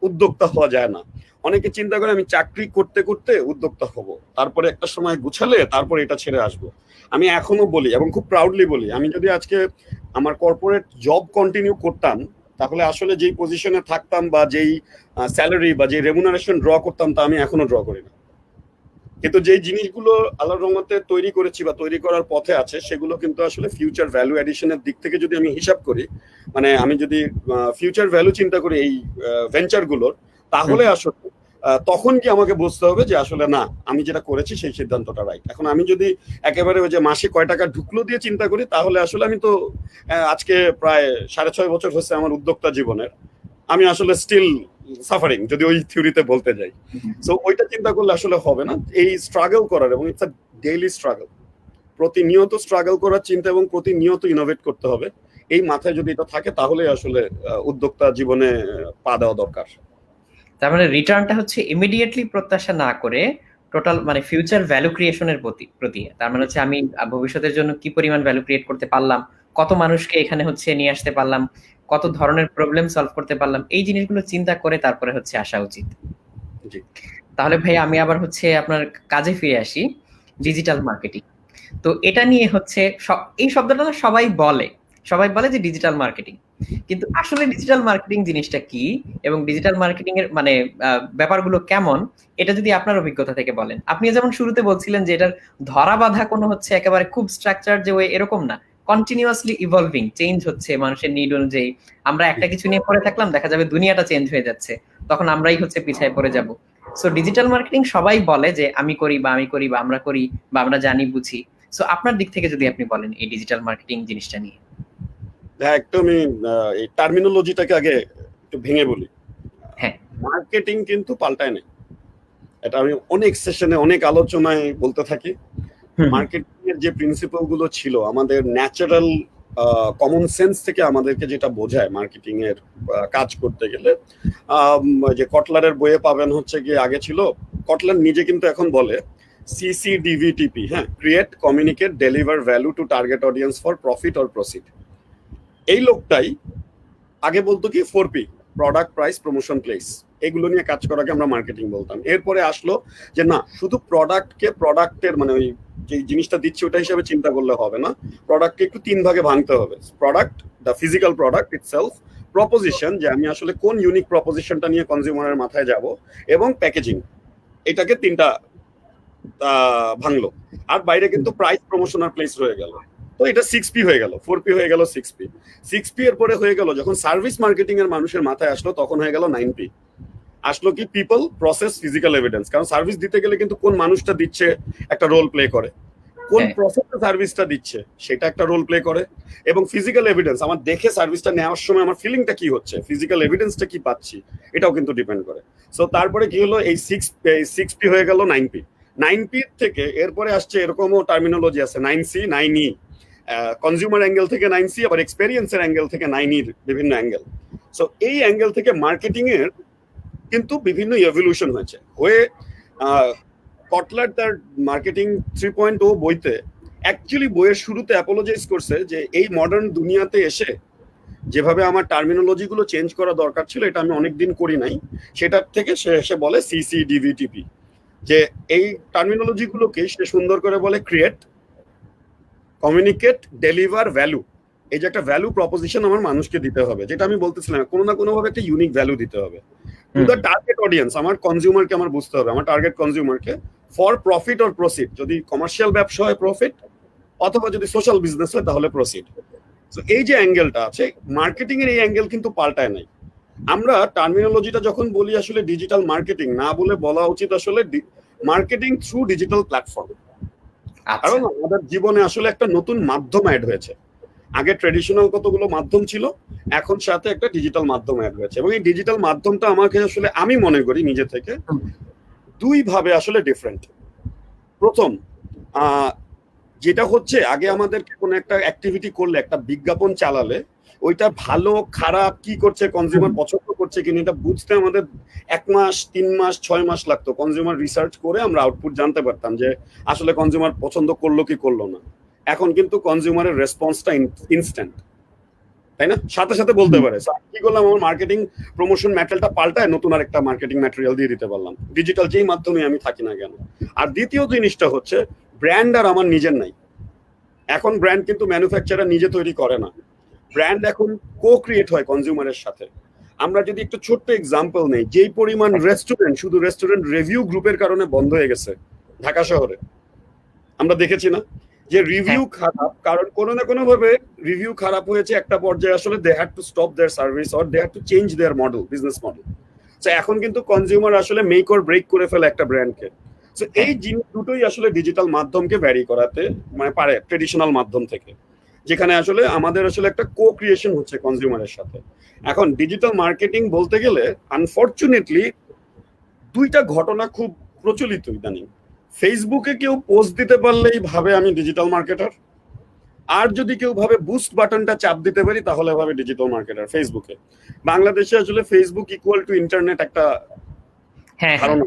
উদ্যোক্তা হওয়া যায় না। অনেকে চিন্তা করে আমি চাকরি করতে করতে উদ্যোক্তা হব, তারপরে একটা সময় গুছালে তারপরে এটা ছেড়ে আসবো। আমি এখনো বলি এবং খুব প্রাউডলি বলি, আমি যদি আজকে আমার কর্পোরেট জব কন্টিনিউ করতাম তাহলে আসলে যেই পজিশনে থাকতাম বা যেই স্যালারি বা যে রেমুনারেশন ড্র করতাম তা আমি এখনো ড্র করি না। কিন্তু যেই জিনিসগুলো আল্লাহর রহমতে তৈরি করেছি বা তৈরি করার পথে আছে সেগুলো কিন্তু আসলে ফিউচার ভ্যালু এডিশনের দিক থেকে যদি আমি হিসাব করি, মানে আমি যদি ফিউচার ভ্যালু চিন্তা করি এই ভেঞ্চার গুলোর, তাহলে আসলে তখন কি আমাকে বুঝতে হবে যে আসলে না, আমি যেটা করেছি সেই সিদ্ধান্তটা রাইট। এখন আমি যদি একেবারে ওই যে মাসে কয় টাকা ঢুকলো দিয়ে চিন্তা করি তাহলে আসলে আমি তো আজকে প্রায় 6.5 বছর হচ্ছে আমার উদ্যোক্তা জীবনের, আমি আসলে স্টিল সাফারিং যদি ওই থিওরিতে বলতে যাই। সো ওইটা চিন্তা করলে আসলে হবে না। এই স্ট্রাগল করার, এবং ইটস আ ডেইলি স্ট্রাগল, প্রতিনিয়ত স্ট্রাগল করার চিন্তা এবং প্রতিনিয়ত ইনোভেট করতে হবে, এই মাথায় যদি এটা থাকে তাহলে আসলে উদ্যোক্তা জীবনে পা দেওয়া দরকার। তার মানে রিটার্নটা হচ্ছে ইমিডিয়েটলি প্রত্যাশা না করে টোটাল মানে ফিউচার ভ্যালু ক্রিয়েশনের প্রতি, তার মানে হচ্ছে আমি ভবিষ্যতের জন্য কি পরিমাণ ভ্যালু ক্রিয়েট করতে পারলাম, কত মানুষকে এখানে হচ্ছে নিয়ে আসতে পারলাম, কত ধরনের প্রবলেম সলভ করতে পারলাম, এই জিনিসগুলো চিন্তা করে তারপরে হচ্ছে আসা উচিত। তাহলে ভাই আমি আবার হচ্ছে আপনার কাজে ফিরে আসি, ডিজিটাল মার্কেটিং। তো এটা নিয়ে হচ্ছে এই শব্দটা না সবাই বলে যে ডিজিটাল মার্কেটিং, কিন্তু আসলে ডিজিটাল মার্কেটিং জিনিসটা কি এবং ডিজিটাল মার্কেটিং এর মানে ব্যাপারগুলো কেমন, এটা যদি আপনার অভিজ্ঞতা থেকে বলেন। আপনি যেমন শুরুতে বলছিলেন যে এটার ধরা বাঁধা কোনো হচ্ছে একেবারে খুব স্ট্রাকচার যে ওই এরকম না, কন্টিনিউয়াসলি ইভলভিং, চেঞ্জ হচ্ছে মানুষের নিড অনুযায়ী। আমরা একটা কিছু নিয়ে পড়ে থাকলাম, দেখা যাবে দুনিয়াটা চেঞ্জ হয়ে যাচ্ছে, তখন আমরাই হচ্ছে পিছায় পড়ে যাব। সো ডিজিটাল মার্কেটিং সবাই বলে যে আমি করি বা আমরা করি বা আমরা জানি বুঝি। সো আপনার দিক থেকে যদি আপনি বলেন এই ডিজিটাল মার্কেটিং জিনিসটা নিয়ে। হ্যাঁ, একটু আমি এই টার্মিনোলজিটাকে আগে একটু ভেঙে বলি। হ্যাঁ, মার্কেটিং কিন্তু পাল্টায় না, এটা আমি অনেক সেশনে অনেক আলোচনায় বলতে থাকি। মার্কেটিং এর যে প্রিন্সিপাল গুলো ছিল আমাদের ন্যাচারাল কমন সেন্স থেকে আমাদেরকে যেটা বোঝায় মার্কেটিং এর কাজ করতে গেলে, যে কটলারের বইয়ে পাবেন হচ্ছে গিয়ে আগে ছিল, কটলার নিজে কিন্তু এখন বলে CCDVTP, হ্যাঁ, create, communicate, deliver value to target audience for profit or proceed. এই লোকটাই আগে বলতো কি 4P, product, price, promotion, place. এগুলো নিয়ে কাজ করাকে আমরা মার্কেটিং বলতাম। এরপরে আসলো যে না, শুধু প্রোডাক্টকে প্রোডাক্টের মানে ওই যে জিনিসটা দিচ্ছি ওটা হিসেবে চিন্তা করলে হবে না, প্রোডাক্টকে একটু 3 ভাগে ভাঙতে হবে। Product, the physical product itself, proposition যে আমি আসলে কোন ইউনিক প্রপোজিশনটা নিয়ে কনজিউমারের মাথায় যাব, এবং প্যাকেজিং। এটাকে 3টা ভাঙলো। আর বাইরে কিন্তু প্রাইস, প্রমোশন আর প্লেস রয়ে গেল। তো এটা 6P হয়ে গেল, 4P হয়ে গেল, 6P এর পরে হয়ে গেল যখন সার্ভিস মার্কেটিং এর মানুষের মাথায় আসলো তখন হয়ে গেল 9P। আসলো কি, পিপল, প্রসেস, ফিজিক্যাল এভিডেন্স। কারণ সার্ভিস দিতে গেলে কিন্তু কোন মানুষটা দিচ্ছে একটা রোল প্লে করে, কোন প্রসেসে সার্ভিসটা দিচ্ছে সেটা একটা রোল প্লে করে, এবং ফিজিক্যাল এভিডেন্স, আমার দেখে সার্ভিসটা নেওয়ার সময় আমার ফিলিংটা কি হচ্ছে, ফিজিক্যাল এভিডেন্সটা কি পাচ্ছি, এটাও কিন্তু ডিপেন্ড করে। সো তারপরে কি হলো, এই 6P হয়ে গেল 9P। 9P থেকে এরপরে আসছে এরকমও টার্মিনোলজি আছে 9C, 9E। কনজিউমার অ্যাঙ্গেল থেকে 9C, আবার এক্সপেরিয়েন্সের অ্যাঙ্গেল থেকে 9Eর বিভিন্ন অ্যাঙ্গেল। সো এই অ্যাঙ্গেল থেকে মার্কেটিং এর কিন্তু বিভিন্ন এভলিউশন হয়েছে। কটলার তার মার্কেটিং 3.0 বইতে অ্যাকচুয়ালি বইয়ের শুরুতে অ্যাপোলোজাইজ করছে যে এই মডার্ন দুনিয়াতে এসে যেভাবে আমার টার্মিনোলজি গুলো চেঞ্জ করা দরকার ছিল, এটা আমি অনেকদিন করি নাই। সেটার থেকে সে এসে বলে CCDVTP, যে এই টার্মিনোলজি গুলোকে সে সুন্দর করে বলে ক্রিয়েট, কমিউনিকেট, ডেলিভার, ভ্যালু। এই যে একটা ভ্যালু প্রপোজিশন আমার মানুষকে দিতে হবে, যেটা আমি বলতেছিলাম, কোনো না কোনো ভাবে একটা ইউনিক ভ্যালু দিতে হবে টু দ্য টার্গেট অডিয়েন্স। আমার কনজিউমারকে আমার বুঝতে হবে, আমার টার্গেট কনজিউমারকে, ফর প্রফিট অর প্রসিড। যদি কমার্শিয়াল ব্যবসা হয় প্রফিট, অথবা যদি সোশ্যাল বিজনেস হয় তাহলে প্রসিড। তো এই যে অ্যাঙ্গেলটা আছে মার্কেটিং এর, এই অ্যাঙ্গেল কিন্তু পাল্টায় নাই। আমরা টার্মিনোলজিটা যখন বলি আসলে ডিজিটাল মার্কেটিং না বলে বলা উচিত আসলে মার্কেটিং থ্রু ডিজিটাল প্ল্যাটফর্ম। কারণ আমাদের জীবনে আসলে একটা নতুন মাধ্যম অ্যাড হয়েছে। আগে ট্রেডিশনাল কতগুলো মাধ্যম ছিল, এখন সাথে একটা ডিজিটাল মাধ্যম অ্যাড হয়েছে, এবং এই ডিজিটাল মাধ্যমটা আমাকে আসলে, আমি মনে করি নিজে থেকে, 2 ভাবে আসলে ডিফারেন্ট। প্রথম যেটা হচ্ছে, আগে আমাদেরকে কোনো একটা অ্যাক্টিভিটি করলে, একটা বিজ্ঞাপন চালালে, ওইটা ভালো খারাপ কি করছে, কনজিউমার পছন্দ করছে কিনা, এটা বুঝতে আমাদের 1 মাস, 3 মাস, 6 মাস লাগতো। কনজিউমার রিসার্চ করে আমরা আউটপুট জানতে পারতাম যে আসলে কনজিউমার পছন্দ করলো কি করলো না। এখন কিন্তু কনজিউমারের রেসপন্সটা ইনস্ট্যান্ট, তাই না? সাথে সাথে বলতে পারে। কি করলাম, আমার মার্কেটিং প্রমোশন ম্যাটেরিয়ালটা পাল্টায় নতুন আরেকটা মার্কেটিং ম্যাটেরিয়াল দিয়ে দিতে পারলাম, ডিজিটাল যেই মাধ্যমে আমি থাকি না কেন। আর দ্বিতীয় জিনিসটা হচ্ছে, ব্র্যান্ড আর আমার নিজের নাই। এখন ব্র্যান্ড কিন্তু ম্যানুফ্যাকচারার নিজে তৈরি করে না, ব্র্যান্ড এখন কো ক্রিয়েট হয় কনজিউমারের সাথে। আমরা যদি একটু ছোট্ট এক্সাম্পল নেই, যেই পরিমাণ রেস্টুরেন্ট, শুধু রেস্টুরেন্ট রিভিউ গ্রুপের কারণে বন্ধ হয়ে গেছে ঢাকা শহরে, আমরা দেখেছি না? যে রিভিউ খারাপ, কারণ কোনো না কোনো ভাবে রিভিউ খারাপ হয়েছে একটা পর্যায়ে, আসলে they had to stop their service or they had to change their model, business model. So এখন কিন্তু কনজিউমার আসলে মেক অর ব্রেক করে ফেলে একটা ব্র্যান্ডকে। সো এই জিনিস দুটোই আসলে ডিজিটাল মাধ্যমকে ভ্যারি করাতে মানে পারে ট্রেডিশনাল মাধ্যম থেকে, যেখানে আসলে আমাদের আসলে একটা কো ক্রিয়েশন হচ্ছে কনজিউমারের সাথে। এখন ডিজিটাল মার্কেটিং বলতে গেলে আনফরচুনেটলি 2টা ঘটনা খুব প্রচলিত ইদানিং। ফেসবুকে কেউ পোস্ট দিতে পারলেই ভাবে আমি ডিজিটাল মার্কেটার, আর যদি কেউ ভাবে বুস্ট বাটনটা চাপ দিতে পারি তাহলে ভাবে ডিজিটাল মার্কেটার। ফেসবুকে, বাংলাদেশে আসলে ফেসবুক ইকুয়াল টু ইন্টারনেট একটা ধারণা।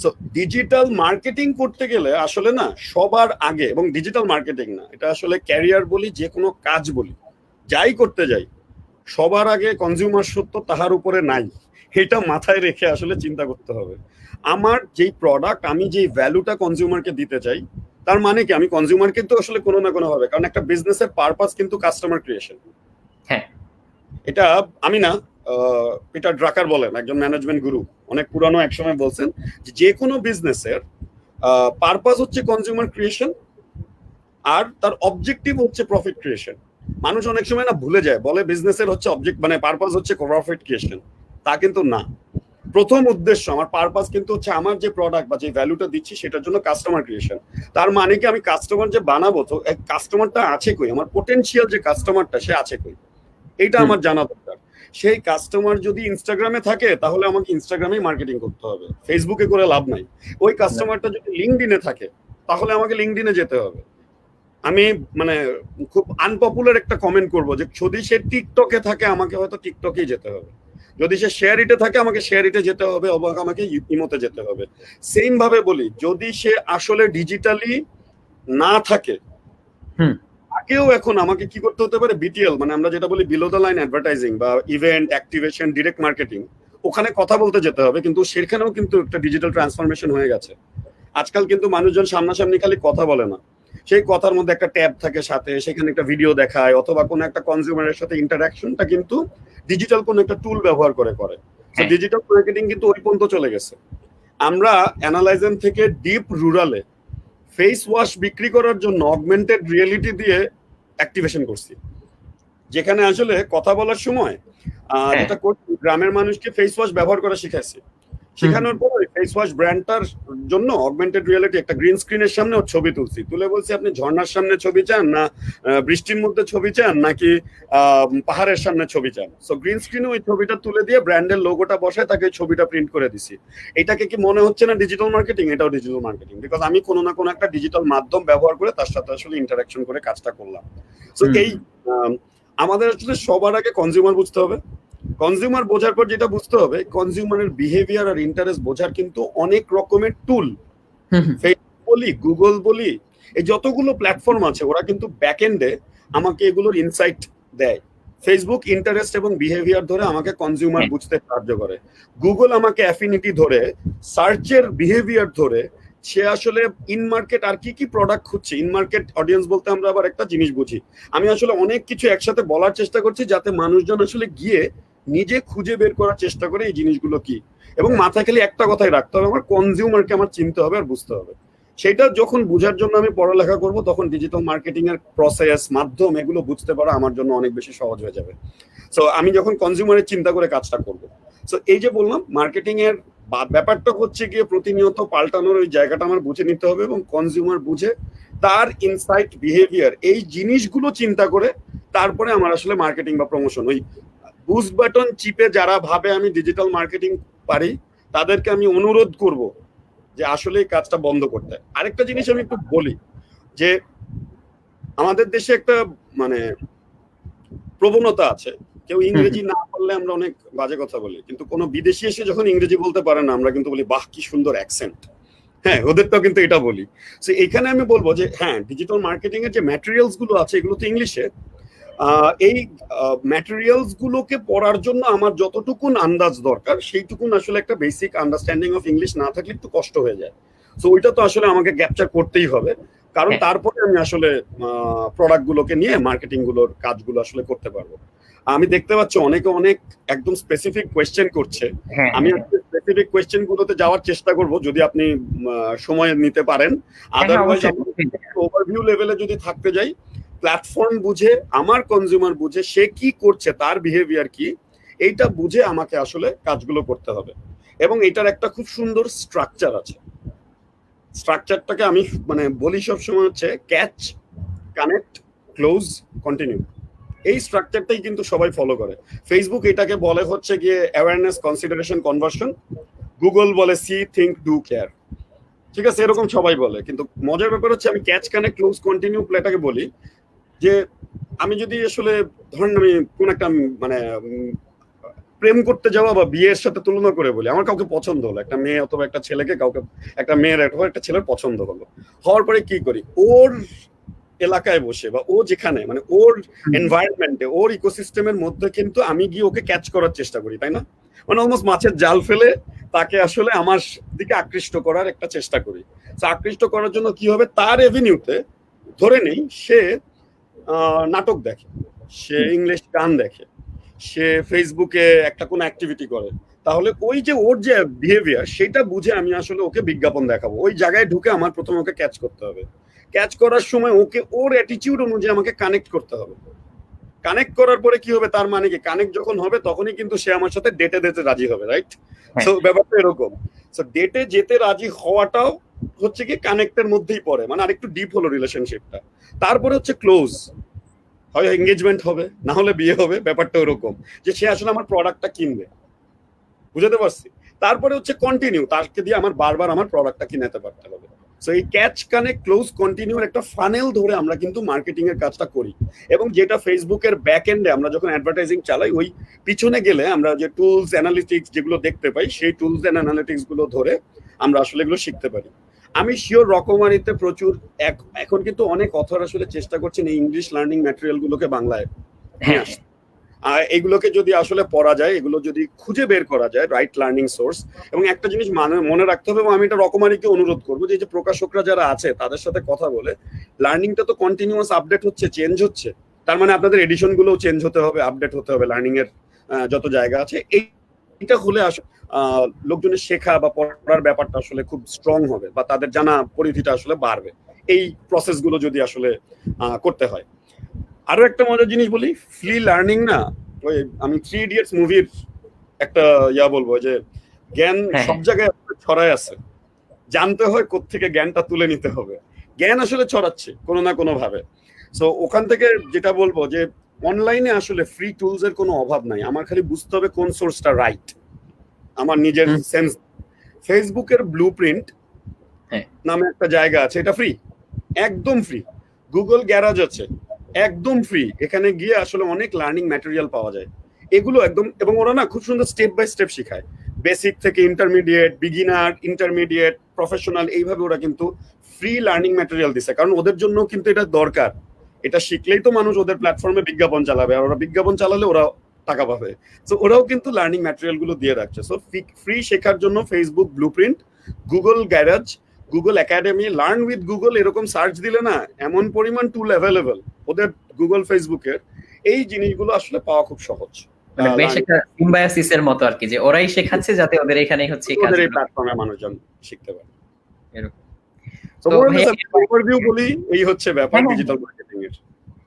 সো ডিজিটাল মার্কেটিং করতে গেলে আসলে না, সবার আগে, এবং ডিজিটাল মার্কেটিং না, এটা আসলে ক্যারিয়ার বলি, যে কোনো কাজ বলি, যাই করতে যাই, সবার আগে কনজিউমার সত্য তাহার উপরে নাই, এটা মাথায় রেখে আসলে চিন্তা করতে হবে। আমার যেই প্রোডাক্ট, আমি যেই ভ্যালুটা কনজিউমারকে দিতে চাই, তার মানে কি আমি কনজিউমার কিন্তু আসলে কোনো না কোনো ভাবে, কারণ একটা বিজনেসের পারপাস কিন্তু কাস্টমার ক্রিয়েশন। হ্যাঁ, এটা আমি না, পিটার ড্রাকার বলেন, একজন ম্যানেজমেন্ট গুরু, অনেক পুরানো, একসময় বলছেন যে কোনো বিজনেসের পারপাস হচ্ছে কনজিউমার ক্রিয়েশন, আর তার অবজেক্টিভ হচ্ছে প্রফিট ক্রিয়েশন। মানুষ অনেক সময় না ভুলে যায়, বলে বিজনেসের হচ্ছে অবজেক্ট মানে পারপাস হচ্ছে প্রফিট ক্রিয়েশন, তা কিন্তু না। প্রথম উদ্দেশ্য, আমার পারপাস কিন্তু হচ্ছে আমার যে প্রোডাক্ট বা যে ভ্যালুটা দিচ্ছি সেটার জন্য কাস্টমার ক্রিয়েশন। তার মানে কি আমি কাস্টমার যে বানাবো, তো কাস্টমারটা আছে কই, আমার পোটেনশিয়াল যে কাস্টমারটা সে আছে কই, এইটা আমার জানা দরকার। সেই কাস্টমার যদি ইনস্টাগ্রামে থাকে তাহলে আমাকে ইনস্টাগ্রামেই মার্কেটিং করতে হবে, ফেসবুকে করে লাভ নাই। ওই কাস্টমারটা যদি লিঙ্কডইনে থাকে তাহলে আমাকে লিঙ্কডইনে যেতে হবে। আমি মানে খুব আনপপুলার একটা কমেন্ট করবো, যে যদি সে টিকটকে থাকে আমাকে হয়তো টিকটকেই যেতে হবে, যদি সে শেয়ার ইটে থাকে আমাকে শেয়ার ইটে যেতে হবে, আমাকে ইমোতে যেতে হবে। সেম ভাবে বলি, যদি সে আসলে ডিজিটালি না থাকে, তাকেও এখন আমাকে কি করতে হতে পারে, বিটিএল মানে আমরা যেটা বলি বিলো দ্য লাইন অ্যাডভার্টাইজিং বা ইভেন্ট অ্যাক্টিভেশন, ডিরেক্ট মার্কেটিং, ওখানে কথা বলতে যেতে হবে, কিন্তু সেখানেও কিন্তু একটা ডিজিটাল ট্রান্সফরমেশন হয়ে গেছে। আজকাল কিন্তু মানুষজন সামনাসামনি খালি কথা বলে না, সেই কথার মধ্যে একটা ট্যাব থাকে সাথে, সেখানে একটা ভিডিও দেখায় অথবা কোনো একটা কনজিউমারের সাথে ইন্টারাকশনটা কিন্তু ডিজিটাল কোনো একটা টুল ব্যবহার করে ডিজিটাল মার্কেটিং কিন্তু ওই পর্যন্ত চলে গেছে। আমরা অ্যানালাইজেন থেকে ডিপ রুরালে ফেস ওয়াশ বিক্রি করার জন্য অগমেন্টেড রিয়েলিটি দিয়ে অ্যাক্টিভেশন করছি, যেখানে আসলে কথা বলার সময় যেটা করছি গ্রামের মানুষকে ফেস ওয়াশ ব্যবহার করা শিখাইছি। শেখানোর পরে ফেস ওয়াশ ব্র্যান্ডটার জন্য অগমেন্টেড রিয়েলিটি একটা গ্রিন স্ক্রিনের সামনে ছবি তুলছি, তুলে বলছি আপনি ঝর্ণার সামনে ছবি চান না বৃষ্টির মধ্যে ছবি চান নাকি পাহাড়ের সামনে ছবি চান। সো গ্রিন স্ক্রিনে ওই ছবিটা তুলে দিয়ে ব্র্যান্ডের লোগোটা বসায় তাকে ছবিটা প্রিন্ট করে দিছি। এটাকে কি মনে হচ্ছে না ডিজিটাল মার্কেটিং? এটাও ডিজিটাল মার্কেটিং, বিকজ আমি কোনো না কোনো একটা ডিজিটাল মাধ্যম ব্যবহার করে তার সাথে আসলে ইন্টারাকশন করে কাজটা করলাম। সো এই আমাদের আসলে সবার আগে কনজিউমার বুঝতে হবে। কনজিউমার বোঝার পর যেটা বুঝতে হবে, কনজিউমারের বিহেভিয়ার আর ইন্টারেস্ট বোঝার কিন্তু অনেক রকমের টুল, ফেসবুক বলি, গুগল বলি, এই যতগুলো প্ল্যাটফর্ম আছে ওরা কিন্তু ব্যাকএন্ডে আমাকে এগুলোর ইনসাইট দেয়। ফেসবুক ইন্টারেস্ট এবং বিহেভিয়ার ধরে আমাকে কনজিউমার বুঝতে সাহায্য করে, গুগল আমাকে অ্যাফিনিটি ধরে, সার্চের বিহেভিয়ার ধরে সে আসলে ইন মার্কেট আর কি কি প্রোডাক্ট খুঁজছে। ইন মার্কেট অডিয়েন্স বলতে আমরা আবার একটা জিনিস বুঝি, আমি আসলে অনেক কিছু একসাথে বলার চেষ্টা করছি যাতে মানুষজন আসলে গিয়ে নিজে খুঁজে বের করার চেষ্টা করে এই জিনিসগুলো কি, এবং মাথায় খালি একটা কথাই রাখতে হবে, আমার কনজিউমারকে আমার চিনতে হবে আর বুঝতে হবে। সেটা যখন বুঝার জন্য আমি পড়ালেখা করব তখন ডিজিটাল মার্কেটিং এর প্রসেস, মাধ্যম এগুলো বুঝতে পারা আমার জন্য অনেক বেশি সহজ হয়ে যাবে। সো আমি যখন কনজিউমারের চিন্তা করে কাজটা করব, সো এই যে বললাম মার্কেটিং এর ব্যাপারটা হচ্ছে গিয়ে প্রতিনিয়ত পাল্টানোর ওই জায়গাটা আমার বুঝে নিতে হবে, এবং কনজিউমার বুঝে তার ইনসাইট, বিহেভিয়ার, এই জিনিসগুলো চিন্তা করে তারপরে আমার আসলে মার্কেটিং বা প্রমোশন, ওই বুস্ট বাটন চিপে যারা ভাবে আমি ডিজিটাল মার্কেটিং পারি তাদেরকে আমি অনুরোধ করব যে আসলে এই কাজটা বন্ধ করতে। আরেকটা জিনিস আমি একটু বলি যে আমাদের দেশে একটা মানে প্রবণতা আছে, কেউ ইংরেজি না বললে আমরা অনেক বাজে কথা বলি, কিন্তু কোনো বিদেশি এসে যখন ইংরেজি বলতে পারে না আমরা কিন্তু বলি বাহ কি সুন্দর অ্যাকসেন্ট। হ্যাঁ, ওদেরটাও কিন্তু এটা বলি। তো এখানে আমি বলবো যে হ্যাঁ, ডিজিটাল মার্কেটিং এর যে ম্যাটেরিয়ালস গুলো আছে এগুলো তো ইংলিশে, এই ম্যাটেরিয়ালস গুলোকে পড়ার জন্য আমার যতটুকুন আন্দাজ দরকার সেইটুকুন আসলে একটা বেসিক আন্ডারস্ট্যান্ডিং অফ ইংলিশ না থাকলে একটু কষ্ট হয়ে যায়। তো ওইটা তো আসলে আমাকে ক্যাপচার করতেই হবে, কারণ তারপরে আমি আসলে প্রোডাক্ট গুলোকে নিয়ে মার্কেটিং গুলোর কাজগুলো আসলে করতে পারবো। আমি দেখতে পাচ্ছি অনেকে অনেক একদম স্পেসিফিক কোয়েশ্চেন করছে, আমি স্পেসিফিক কোয়েশ্চেন গুলোতে যাওয়ার চেষ্টা করব যদি আপনি সময় নিতে পারেন। আদারওয়াইজ ওভারভিউ লেভেলে যদি থাকতে যাই, প্ল্যাটফর্ম বুঝে, আমার কনজিউমার বুঝে সে কি করছে, তার বিহেভিয়ার কি, এইটা বুঝে আমাকে আসলে কাজগুলো করতে হবে। এবং এটার একটা খুব সুন্দর স্ট্রাকচার আছে। স্ট্রাকচারটাকে আমি মানে বলি সবসময় হচ্ছে ক্যাচ, কানেক্ট, ক্লোজ, কন্টিনিউ। এই স্ট্রাকচারটাই কিন্তু সবাই ফলো করে। ফেসবুক এটাকে বলে হচ্ছে গিয়ে অ্যাওয়ারনেস, কনসিডারেশন, কনভার্সন। গুগল বলে সি, থিঙ্ক, ডু, কেয়ার। ঠিক আছে, এরকম সবাই বলে, কিন্তু মজার ব্যাপার হচ্ছে আমি ক্যাচ, কানেক্ট, ক্লোজ, কন্টিনিউ প্লেটাকে বলি যে আমি যদি আসলে ধরেন আমি কোন একটা মানে প্রেম করতে যাওয়া বা বিয়ের সাথে তুলনা করে বলি, আমার কাউকে পছন্দ হলো, একটা মেয়ে অথবা একটা ছেলেকে, কাউকে একটা মেয়ের অথবা একটা ছেলের পছন্দ হলো, হওয়ার পরে কি করি, ওর এলাকায় বসে বা ও যেখানে মানে ওর এনভায়রনমেন্টে, ওর ইকোসিস্টেমের মধ্যে কিন্তু আমি গিয়ে ওকে ক্যাচ করার চেষ্টা করি, তাই না? মানে অলমোস্ট মাছের জাল ফেলে তাকে আসলে আমার দিকে আকৃষ্ট করার একটা চেষ্টা করি। আকৃষ্ট করার জন্য কি হবে, তার এভিনিউতে ধরে নেই সে নাটক দেখে, সে ইংলিশ গান দেখে, সে ফেসবুকে একটা কোনো অ্যাক্টিভিটি করে, তাহলে ওই যে ওর যে বিহেভিয়ার সেটা বুঝে আমি আসলে ওকে বিজ্ঞাপন দেখাবো। ওই জায়গায় ঢুকে আমার প্রথমে ওকে ক্যাচ করতে হবে। ক্যাচ করার সময় ওকে ওর অ্যাটিটিউড অনুযায়ী আমাকে কানেক্ট করতে হবে। কানেক্ট করার পরে কি হবে, তার মানে কি কানেক্ট যখন হবে তখনই কিন্তু সে আমার সাথে ডেটে যেতে রাজি হবে, রাইট? তো ব্যাপারটা এরকম। সো ডেটে যেতে রাজি হওয়াটাও হচ্ছে কি কানেক্টের মধ্যেই পড়ে, মানে আরেকটু ডিপ হলো রিলেশনশিপটা। তারপরে হচ্ছে ক্লোজ, হয় এঙ্গেজমেন্ট হবে, না হলে বিয়ে হবে। ব্যাপারটা ওরকম যে সে আসলে আমার প্রোডাক্টটা কিনবে, বুঝতে পারছি। তারপরে হচ্ছে কন্টিনিউ, তাকে দিয়ে আমার বারবার আমার প্রোডাক্টটা কিনাতে পারতে হবে। সো এই ক্যাচ, কানেক্ট, ক্লোজ, কন্টিনিউর একটা ফানেল ধরে আমরা কিন্তু মার্কেটিং এর কাজটা করি। এবং যেটা ফেসবুকের ব্যাক এন্ডে আমরা যখন অ্যাডভার্টাইজিং চালাই, ওই পিছনে গেলে আমরা যে টুলস, অ্যানালিটিক্স যেগুলো দেখতে পাই, সেই টুলস এন্ড অ্যানালিটিক্স গুলো ধরে আমরা আসলে এগুলো শিখতে পারি। আমি শিওর রকমারিতে প্রচুর এখন কিন্তু অনেক অথর আসলে চেষ্টা করছেন এই ইংলিশ লার্নিং ম্যাটেরিয়াল গুলোকে বাংলায় নিয়ে আসতে। এগুলোকে যদি আসলে পড়া যায়, এগুলো যদি খুঁজে বের করা যায় রাইট লার্নিং সোর্স। এবং একটা জিনিস মনে রাখতে হবে, এবং আমি এটা রকমারিকে অনুরোধ করবো যে প্রকাশকরা যারা আছে তাদের সাথে কথা বলে, লার্নিংটা তো কন্টিনিউয়াস আপডেট হচ্ছে, চেঞ্জ হচ্ছে, তার মানে আপনাদের এডিশন গুলোও চেঞ্জ হতে হবে, আপডেট হতে হবে, লার্নিং এর যত জায়গা আছে। এইটা হলে লোকজনের শেখা বা পড়ার ব্যাপারটা আসলে খুব স্ট্রং হবে, বা তাদের জানা পরিধিটা আসলে বাড়বে, এই প্রসেস গুলো যদি আসলে করতে হয়। আরো একটা মজার জিনিস বলি, ফ্রি লার্নিং না, ওই আমি 3 ইডিয়টস মুভির একটা বলবো যে জ্ঞান সব জায়গায় ছড়ায় আছে, জানতে হয় কোত্থেকে জ্ঞানটা তুলে নিতে হবে। জ্ঞান আসলে ছড়াচ্ছে কোনো না কোনো ভাবে। সো ওখান থেকে যেটা বলবো যে অনলাইনে আসলে ফ্রি টুলস এর কোনো অভাব নাই, আমার খালি বুঝতে হবে কোন সোর্সটা রাইট। আমার নিজের সেন্স, ফেসবুকের ব্লুপ্রিন্ট নামে একটা জায়গা আছে, এটা ফ্রি, একদম ফ্রি। গুগল গ্যারাজ আছে, একদম ফ্রি। এখানে গিয়ে আসলে অনেক লার্নিং ম্যাটেরিয়াল পাওয়া যায়, এগুলো একদম। এবং ওরা না খুব সুন্দর স্টেপ বাই স্টেপ শেখায়, বেসিক থেকে ইন্টারমিডিয়েট, বিগিনার, ইন্টারমিডিয়েট, প্রফেশনাল, এইভাবে ওরা কিন্তু ফ্রি লার্নিং ম্যাটেরিয়াল দিচ্ছে। কারণ ওদের জন্য কিন্তু এটা দরকার, এটা শিখলেই তো মানুষ ওদের প্ল্যাটফর্মে বিজ্ঞাপন চালাবে, আর ওরা বিজ্ঞাপন চালালে ওরা টাকা পাবে। সো ওরাও কিন্তু লার্নিং ম্যাটেরিয়াল গুলো দিয়ে রাখছে। সো ফ্রি শেখার জন্য Facebook blueprint, Google garage, Google academy, learn with Google, এরকম সার্চ দিলে না এমন পরিমাণ টুল অ্যাভেলেবল ওদের গুগল ফেসবুকের, এই জিনিসগুলো আসলে পাওয়া খুব সহজ। মানে বেশ একটা সিম্বায়োসিসের মতো আর কি, যে ওরাই শেখাচ্ছে যাতে ওদের এখানেই হচ্ছে ওদের এই প্ল্যাটফর্মে মানুষজন শিখতে পারে। এরকম তো ওভারভিউ বলি, এই হচ্ছে ব্যাপার ডিজিটাল মার্কেটিং এর।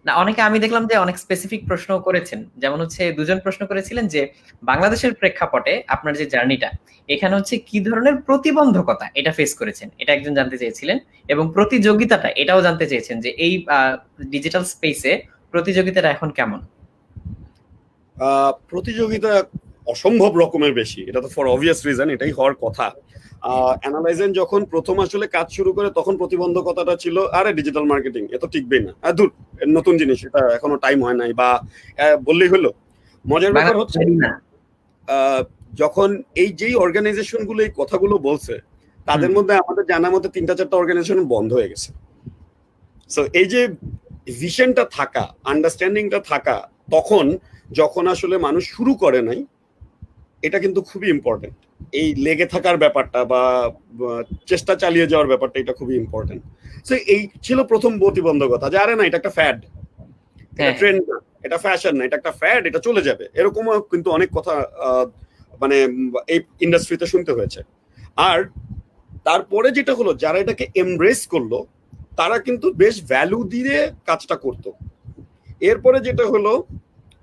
না, অনেকে আমি দেখলাম যে অনেক স্পেসিফিক প্রশ্ন করেছেন, যেমন হচ্ছে দুজন প্রশ্ন করেছিলেন যে বাংলাদেশের প্রেক্ষাপটে আপনার যে জার্নিটা, এখানে হচ্ছে কি ধরনের প্রতিবন্ধকতা এটা ফেস করেছেন, এটা একজন জানতে চেয়েছিলেন, এবং প্রতিযোগিতাটা এটাও জানতে চেয়েছেন যে এই ডিজিটাল স্পেসে প্রতিযোগিতাটা এখন কেমন। প্রতিযোগিতা অসম্ভব রকমের বেশি, এটা তো ফর অবভিয়াস রিজন, এটাই হওয়ার কথা। অ্যানালাইজেন যখন প্রথম আসলে কাজ শুরু করে তখন প্রতিবন্ধকতাটা ছিল, আরে ডিজিটাল মার্কেটিং এ তো টিকবেই না, দূর, নতুন জিনিস, এটা এখনো টাইম হয় নাই, বা বললেই হলো। মজার ব্যাপার হচ্ছে যখন এই যেই অর্গানাইজেশন গুলো এই কথাগুলো বলছে, তাদের মধ্যে আমাদের জানা মতে 3-4টা অর্গানাইজেশন বন্ধ হয়ে গেছে। সো এই যে ভিশনটা থাকা, আন্ডারস্ট্যান্ডিংটা থাকা, তখন যখন আসলে মানুষ শুরু করে নাই, এটা কিন্তু খুবই ইম্পর্টেন্ট। এই লেগে থাকার ব্যাপারটা বা চেষ্টা চালিয়ে যাওয়ার ব্যাপারটা, এটা খুবই ইম্পর্টেন্ট। সো এই ছিল প্রথম প্রতিবন্ধকতা, যে আরে না, এটা একটা ফ্যাড, এটা ট্রেন্ড না, এটা ফ্যাশন না, এটা একটা ফ্যাড, এটা চলে যাবে, এরকমও কিন্তু অনেক কথা মানে এই ইন্ডাস্ট্রিতে শুনতে হয়েছে। আর তারপরে যেটা হলো, যারা এটাকে এমব্রেস করলো তারা কিন্তু বেশ ভ্যালু দিয়ে কাজটা করতো। এরপরে যেটা হলো,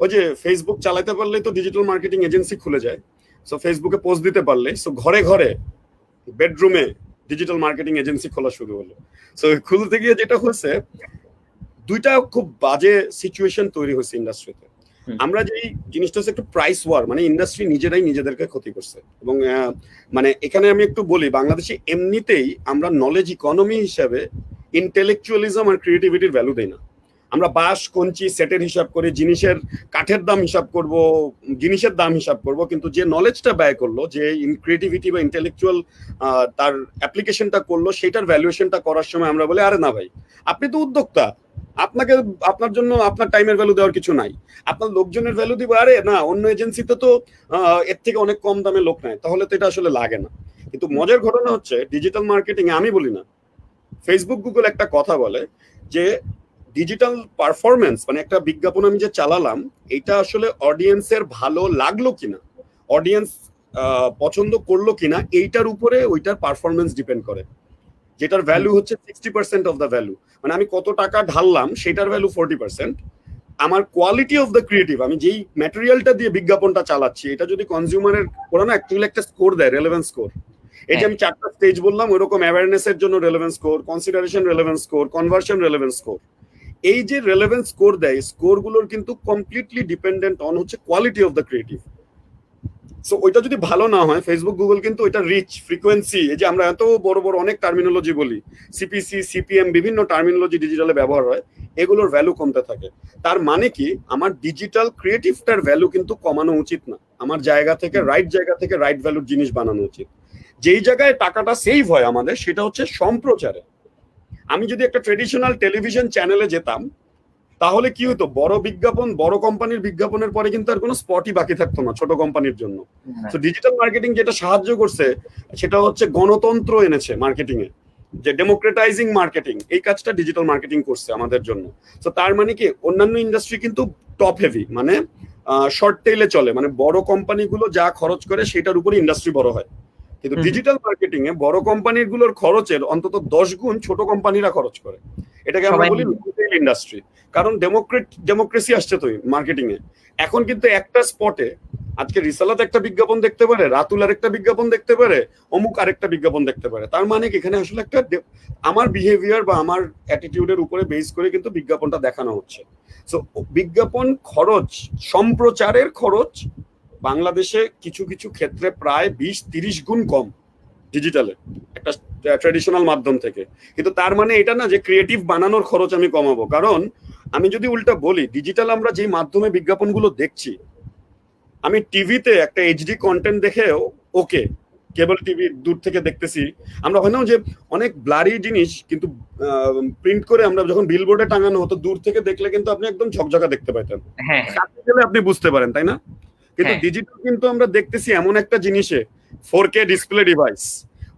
ওই যে ফেসবুক চালাতে পারলেই তো ডিজিটাল মার্কেটিং এজেন্সি খুলে যায়। সো ফেসবুকে পোস্ট দিতে পারলে, সো ঘরে ঘরে বেডরুমে ডিজিটাল মার্কেটিং এজেন্সি খোলা শুরু হলো। সো খুলতে গিয়ে যেটা হচ্ছে, দুইটা খুব বাজে সিচুয়েশন তৈরি হয়েছে ইন্ডাস্ট্রিতে। আমরা যেই জিনিসটা হচ্ছে একটু প্রাইস ওয়ার, মানে ইন্ডাস্ট্রি নিজেরাই নিজেদেরকে ক্ষতি করছে। এবং মানে এখানে আমি একটু বলি, বাংলাদেশে এমনিতেই আমরা নলেজ ইকোনমি হিসাবে ইন্টেলেকচুয়ালিজম আর ক্রিয়েটিভিটির ভ্যালু দেই না। আমরা বাঁশ, কঞ্চি, সেটের হিসাব করি, জিনিসের কাঠের দাম হিসাব করব, জিনিসের দাম হিসাব করব, কিন্তু যে নলেজটা ব্যয় করলো, যে ক্রিয়েটিভিটি বা ইন্টেলেকচুয়াল তার অ্যাপ্লিকেশনটা করলো, সেটার ভ্যালুয়েশনটা করার সময় আমরা বলি, আরে না ভাই, আপনি তো উদ্যোক্তা, আপনাকে আপনার জন্য আপনার টাইমের ভ্যালু দেওয়ার কিছু নাই, আপনার লোকজনের ভ্যালু দিব, আরে না, অন্য এজেন্সিতে তো এর থেকে অনেক কম দামে লোক নেয়, তাহলে তো এটা আসলে লাগে না। কিন্তু মজার ঘটনা হচ্ছে, ডিজিটাল মার্কেটিং এ আমি বলি না, ফেসবুক, গুগল একটা কথা বলে যে ডিজিটাল পারফরমেন্স, মানে একটা বিজ্ঞাপন আমি যে চালালাম, এটা আসলে অডিয়েন্সের ভালো লাগলো কিনা, অডিয়েন্স পছন্দ করলো কিনা, এইটার উপরে ওইটার পারফরমেন্স ডিপেন্ড করে, যেটার ভ্যালু হচ্ছে 60% অফ দ্য ভ্যালু। মানে আমি কত টাকা ঢাললাম সেটার ভ্যালু 40%। আমার কোয়ালিটি অফ দ্য ক্রিয়েটিভ, আমি যেই ম্যাটেরিয়ালটা দিয়ে বিজ্ঞাপনটা চালাচ্ছি, এটা যদি কনজিউমারের, ওরা না অ্যাকচুয়ালি একটা স্কোর দেয়, রেলেভেন্স স্কোর। এই যে আমি 4টা স্টেজ বললাম, ওইরকম অ্যাওয়ারনেস এর জন্য relevance score, consideration relevance score, conversion relevance score. এই যে রেলেভেন্স স্কোর দেয়, স্কোরগুলোর কিন্তু কমপ্লিটলি ডিপেন্ডেন্ট অন হচ্ছে quality of the creative. So ওইটা যদি ভালো না হয়, ফেসবুক, গুগল কিন্তু ওইটা রিচ, ফ্রিকোয়েন্সি, এই যে আমরা এত বড় বড় অনেক টার্মিনোলজি বলি, সিপিসি, সিপিএম, বিভিন্ন টার্মিনোলজি ডিজিটালে ব্যবহার হয়, এগুলোর ভ্যালু কমতে থাকে। তার মানে কি, আমার ডিজিটাল ক্রিয়েটিভটার ভ্যালু কিন্তু কমানো উচিত না, আমার জায়গা থেকে, রাইট জায়গা থেকে রাইট ভ্যালুর জিনিস বানানো উচিত। যেই জায়গায় টাকাটা সেভ হয় আমাদের, সেটা হচ্ছে সম্প্রচারে। আমি যদি একটা ট্রেডিশনাল টেলিভিশন চ্যানেলে যেতাম, তাহলে কি হতো, বড় বিজ্ঞাপন, বড় কোম্পানির বিজ্ঞাপনের পরে কিন্তু আর কোনো স্পটই বাকি থাকতো না ছোট কোম্পানির জন্য। তো ডিজিটাল মার্কেটিং যেটা সাহায্য করছে সেটা হচ্ছে গণতন্ত্র এনেছে মার্কেটিং এ, যে ডেমোক্রেটাইজিং মার্কেটিং, এই কাজটা ডিজিটাল মার্কেটিং করছে আমাদের জন্য। তো তার মানে কি অন্যান্য ইন্ডাস্ট্রি কিন্তু টপ হেভি, মানে শর্ট টেইলে চলে, মানে বড় কোম্পানিগুলো যা খরচ করে সেটার উপরে ইন্ডাস্ট্রি বড় হয়। কিন্তু ডিজিটাল মার্কেটিং এ বড় কোম্পানির গুলোর খরচের অন্তত 10 গুণ ছোট কোম্পানিরা খরচ করে। এটাকে আমরা বলি রিটেল ইন্ডাস্ট্রি। কারণ ডেমোক্রেসি আসছে তো মার্কেটিং এ। এখন কিন্তু একটা স্পটে আজকে রিসালাত একটা বিজ্ঞাপন দেখতে পারে, রাতুল আরেকটা বিজ্ঞাপন দেখতে পারে, অমুক আরেকটা বিজ্ঞাপন দেখতে পারে। তার মানে কি এখানে আসলে একটা আমার বিহেভিয়ার বা আমার অ্যাটিটিউডের উপরে বেস করে কিন্তু বিজ্ঞাপনটা দেখানো হচ্ছে। সো বিজ্ঞাপন খরচ, সম্প্রচারের খরচ বাংলাদেশে কিছু কিছু ক্ষেত্রে প্রায় 20-30 গুণ কম ডিজিটালে একটা ট্র্যাডিশনাল মাধ্যম থেকে। কিন্তু তার মানে এটা না যে ক্রিয়েটিভ বানানোর খরচ আমি কমাবো। কারণ আমি যদি উল্টা বলি, ডিজিটাল আমরা যেই মাধ্যমে বিজ্ঞাপনগুলো দেখছি, আমি টিভিতে একটা এইচডি কন্টেন্ট দেখেও ওকে, কেবল টিভি দূর থেকে দেখতেছি আমরা, হয় না যে অনেক ব্লারি জিনিস কিন্তু প্রিন্ট করে আমরা যখন বিলবোর্ডে টাঙানো হতো, দূর থেকে দেখলে কিন্তু আপনি একদম ঝকঝকা দেখতে পাইতেন, কাছে গেলে আপনি বুঝতে পারেন, তাই না? কিন্তু ডিজিটাল কিন্তু আমরা দেখতেছি এমন একটা জিনিসে 4K ডিসপ্লে ডিভাইস,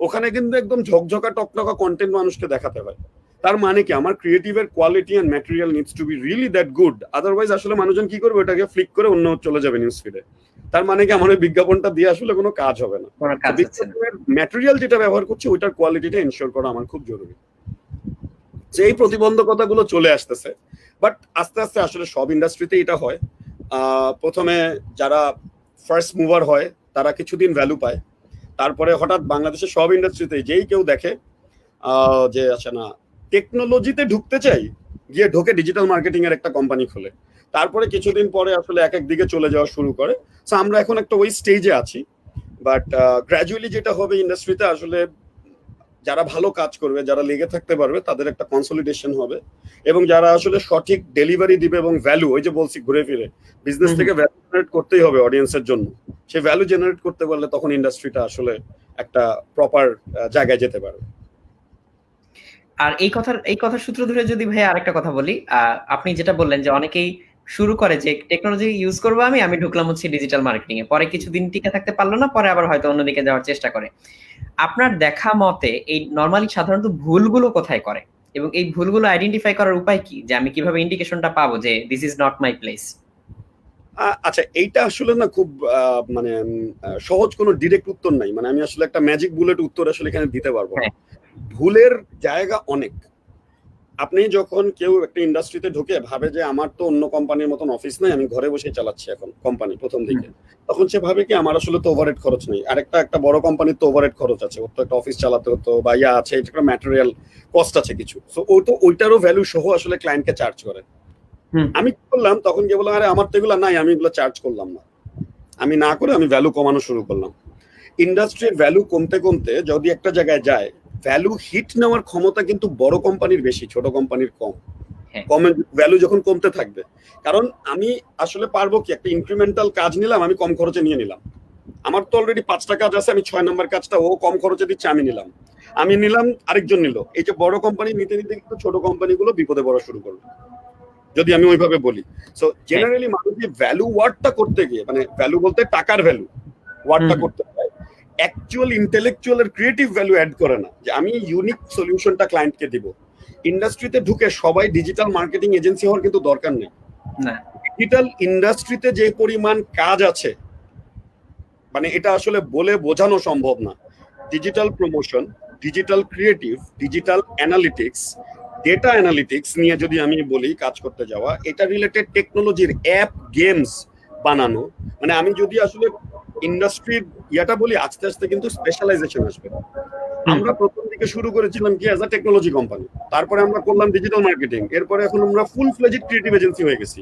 ওখানে কিন্তু একদম ঝকঝকা টকটকা কন্টেন্ট মানুষকে দেখাতে হয়। তার মানে কি আমার ক্রিয়েটিভের quality and material needs to be really that good, otherwise আসলে মানুষজন কি করবে, ওটাকে ফ্লিক করে অন্য চলে যাবে নিউজ ফিডে। তার মানে কি আমার বিজ্ঞাপনটা দিয়ে আসলে কোনো কাজ হবে না। ম্যাটেরিয়াল যেটা ব্যবহার করছে ওইটার কোয়ালিটিটা এনশিওর করা আমার খুব জরুরি। এই প্রতিবন্ধকতাগুলো চলে আসতেছে, বাট আস্তে আস্তে আসলে সব ইন্ডাস্ট্রিতে এটা হয়। প্রথমে যারা ফার্স্ট মুভার হয় তারা কিছুদিন ভ্যালু পায়, তারপরে হঠাৎ বাংলাদেশের সব ইন্ডাস্ট্রিতে যেই কেউ দেখে যে আচ্ছা না টেকনোলজিতে ঢুকতে চাই, গিয়ে ঢোকে ডিজিটাল মার্কেটিং এর একটা কোম্পানি খোলে, তারপরে কিছুদিন পরে আসলে এক এক দিকে চলে যাওয়া শুরু করে। সো আমরা এখন একটা ওই স্টেজে আছি, বাট গ্র্যাজুয়ালি যেটা হবে ইন্ডাস্ট্রিতে আসলে যারা ভালো কাজ করবে, যারা লেগে থাকতে পারবে, তাদের একটা কনসলিডেশন হবে, এবং যারা আসলে সঠিক ডেলিভারি দিবে এবং ভ্যালু, ওই যে বলছি ঘুরে ফিরে বিজনেস থেকে ভ্যালু জেনারেট করতেই হবে অডিয়েন্সের জন্য, সেই ভ্যালু জেনারেট করতে পারলে তখন ইন্ডাস্ট্রিটা আসলে একটা প্রপার জায়গায় যেতে পারবে। আর এই কথার সূত্র ধরে যদি ভাই আরেকটা কথা বলি, আপনি যেটা বললেন যে অনেকেই শুরু করে যে টেকনোলজি ইউজ করবো, আমি ঢুকলাম হচ্ছে ডিজিটাল মার্কেটিং এ, পরে কিছুদিন টিকে থাকতে পারলো না, পরে আবার হয়তো অন্যদিকে যাওয়ার চেষ্টা করে। আপনার দেখা মতে এই নরমালি সাধারণত ভুলগুলো কোথায় করে, এবং এই ভুলগুলো আইডেন্টিফাই করার উপায় কি, যে আমি কিভাবে ইন্ডিকেশনটা পাবো যে this is not my place? আচ্ছা, এইটা আসলে না খুব মানে সহজ কোনো ডিরেক্ট উত্তর নাই, মানে আমি আসলে একটা ম্যাজিক বুলেট উত্তর আসলে এখানে দিতে পারবো না। ভুলের জায়গা অনেক। আপনি যখন কেউ একটা ইন্ডাস্ট্রিতে ঢুকে ভাবে যে আমার তো অন্য কোম্পানির মতন অফিস নাই, আমি ঘরে বসে চালাচ্ছি এখন কোম্পানি প্রথম দিকে, তখন সে ভাবে কি আমার আসলে তো ওভারহেড খরচ নেই। আর একটা বড় কোম্পানির তো ওভারহেড খরচ আছে, ওর তো একটা অফিস চালাতে হতো বা ইয়া আছে, এটা একটা ম্যাটেরিয়াল কস্ট আছে কিছু। সো ও তো ওইটারও ভ্যালু সহ আসলে ক্লায়েন্টকে চার্জ করে। আমি কি করলাম তখন, কি বললাম আরে আমার তো এগুলো নাই, আমি এগুলো চার্জ করলাম না, আমি না করে আমি ভ্যালু কমানো শুরু করলাম। ইন্ডাস্ট্রির ভ্যালু কমতে কমতে যদি একটা জায়গায় যায়, ভ্যালু হিট নেওয়ার ক্ষমতা কিন্তু বড় কোম্পানির বেশি, ছোট কোম্পানির কম। ভ্যালু যখন কমতে থাকবে, কারণ আমি আসলে পারবো কি, একটা ইনক্রিমেন্টাল কাজ নিলাম, আমি কম খরচে নিয়ে নিলাম, আমার তো অলরেডি 5টা কাজ আছে, আমি 6 নম্বর কাজটা ও কম খরচে দিচ্ছে, আমি নিলাম, আরেকজন নিল। এই যে বড় কোম্পানি নিতে নিতে কিন্তু ছোট কোম্পানিগুলো বিপদে পড়া শুরু করবে, যদি আমি ওইভাবে বলি। সো জেনারেলি মানুষ যে ভ্যালু ওয়ার্ডটা করতে গিয়ে, মানে ভ্যালু বলতে টাকার ভ্যালু ওয়ার্ডটা করতে হয়, অ্যাকচুয়াল ইন্টেলেকচুয়াল আর ক্রিয়েটিভ ভ্যালু অ্যাড করে না, যে আমি ইউনিক সলিউশনটা ক্লায়েন্টকে দিব। ইন্ডাস্ট্রিতে ঢুকে সবাই ডিজিটাল মার্কেটিং এজেন্সি হওয়ার কিন্তু দরকার নেই। ডিজিটাল ইন্ডাস্ট্রিতে যে পরিমাণ কাজ আছে, মানে এটা আসলে বলে বোঝানো সম্ভব না। Digital promotion, digital creative, digital analytics, data analytics নিয়ে যদি আমি বলি কাজ করতে যাওয়া, এটা রিলেটেড টেকনোলজির অ্যাপ, গেমস বানানো, মানে আমি যদি আসলে ইন্ডাস্ট্রির ইয়াটা বলি, আস্তে আস্তে কিন্তু স্পেশালাইজেশন আসবে। আমরা প্রথম দিকে শুরু করেছিলাম কি অ্যাজ আ টেকনোলজি কোম্পানি, তারপরে আমরা করলাম ডিজিটাল মার্কেটিং, এরপরে এখন আমরা ফুল ফ্লেজড ক্রিয়েটিভ এজেন্সি হয়ে গেছি।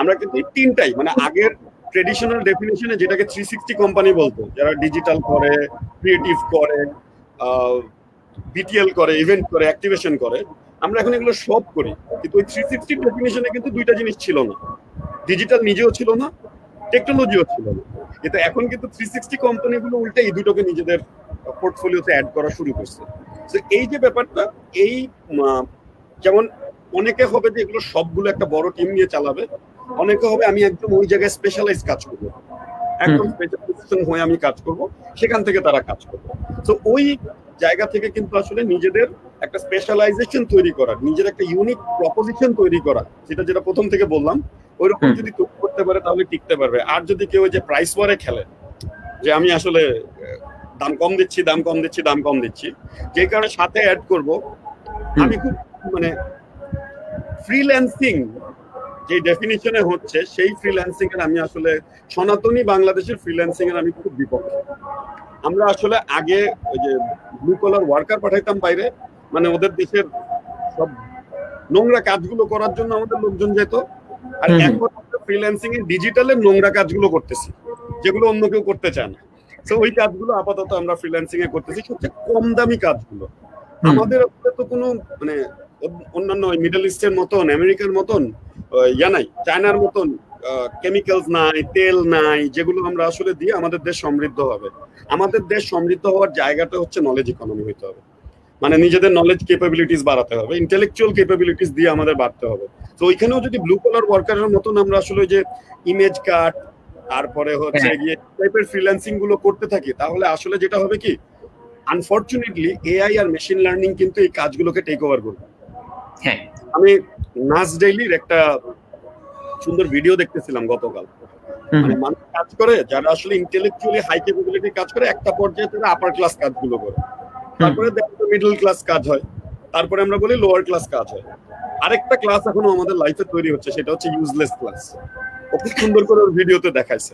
আমরা কিন্তু এই তিনটাই, মানে আগের ট্রেডিশনাল ডেফিনেশনে যেটাকে 360 কোম্পানি বলতো, যারা ডিজিটাল করে, ক্রিয়েটিভ করে, বিটিএল করে, ইভেন্ট করে, অ্যাক্টিভেশন করে, আমরা এখন এগুলো সব করি। কিন্তু ওই 360 ডেফিনেশনে কিন্তু দুইটা জিনিস ছিল না, ডিজিটাল নিজেও ছিল না, টেকনোলজিও ছিল না। কিন্তু এখন কিন্তু 360 কোম্পানিগুলো উল্টে এই দুটোকে নিজেদের পোর্টফোলিওতে অ্যাড করা শুরু করছে। তো এই যে ব্যাপারটা, এই যেমন অনেকে হবে যে এগুলো সবগুলো একটা বড় টিম নিয়ে চালাবে, অনেকে হবে আমি একদম ওই জায়গায় স্পেশালাইজ কাজ করবো, একদম স্পেশালাইজেশন হয়ে আমি কাজ করব, সেখান থেকে তারা কাজ করবে। তো ওই জায়গা থেকে কিন্তু আসলে নিজেদের একটা স্পেশালাইজেশন তৈরি করার, নিজের একটা ইউনিক প্রপোজিশন তৈরি করা, যেটা প্রথম থেকে বললাম, ওইরকম যদি তৈরি করতে পারে তাহলে টিকতে পারবে। আর যদি কেউ যে প্রাইস ওয়ারে খেলে, যে আমি আসলে দাম কম দিচ্ছি, যে কারণে সাথে অ্যাড করব, আমি খুব মানে ফ্রিল্যান্সিং যে ডেফিনিশনে হচ্ছে সেই ফ্রিল্যান্সিং এর আমি আসলে সনাতনী বাংলাদেশের ফ্রিল্যান্সিং এর আমি খুব বিপক্ষে। আমরা আসলে আগে ওই যে ব্লু কলার ওয়ার্কার পাঠাইতাম বাইরে, মানে ওদের দেশের সব নোংরা কাজগুলো করার জন্য আমাদের লোকজন যেত, আর এখন ফ্রিল্যান্সিং এ ডিজিটালের নোংরা কাজগুলো করতেছি, যেগুলো অন্য কেউ করতে চায় না। তো ওই কাজগুলো আপাতত আমরা ফ্রিল্যান্সিং এ করতেছি, সবচেয়ে কম দামি কাজগুলো। আমাদের তো কোনো মানে অন্যান্য মিডল ইস্টের মতন, আমেরিকার মতন নাই, চায়নার মতন কেমিক্যালস নাই, তেল নাই, যেগুলো আমরা আসলে দিয়ে আমাদের দেশ সমৃদ্ধ হবে। আমাদের দেশ সমৃদ্ধ হওয়ার জায়গাটা হচ্ছে নলেজ ইকোনমি হইতে হবে, মানে নিজেদের নলেজ ক্যাপাবিলিটিস বাড়াতে হবে, ইন্টেলেকচুয়াল ক্যাপাবিলিটিস দিয়ে আমাদের বাড়তে হবে। তো ওইখানেও যদি ব্লু কলার ওয়ার্কারের মতন আমরা আসলে যে ইমেজ কাট, তারপরে হচ্ছে গিয়ে টাইপের ফ্রিল্যান্সিং গুলো করতে থাকি, তাহলে আসলে যেটা হবে কি, আনফরচুনেটলি এআই আর মেশিন লার্নিং কিন্তু এই কাজগুলোকে টেক ওভার করবে। হ্যাঁ, আমি নাস ডেইলির একটা সুন্দর ভিডিও দেখতেছিলাম গতকাল। মানে মানুষ কাজ করে যারা আসলে ইন্টেলেকচুয়ালি হাই ক্যাপাবিলিটি কাজ করে, একটা পর্যায়ে তারা আপার ক্লাস কাজগুলো করে, তারপরে মিডল ক্লাস কাজ হয়, তারপরে আমরা বলি লোয়ার ক্লাস কাজ হয়। আরেকটা ক্লাস এখনো আমাদের লাইফে তৈরি হচ্ছে, সেটা হচ্ছে ইউজলেস ক্লাস। ও খুব সুন্দর করে ওর ভিডিওতে দেখাইছে।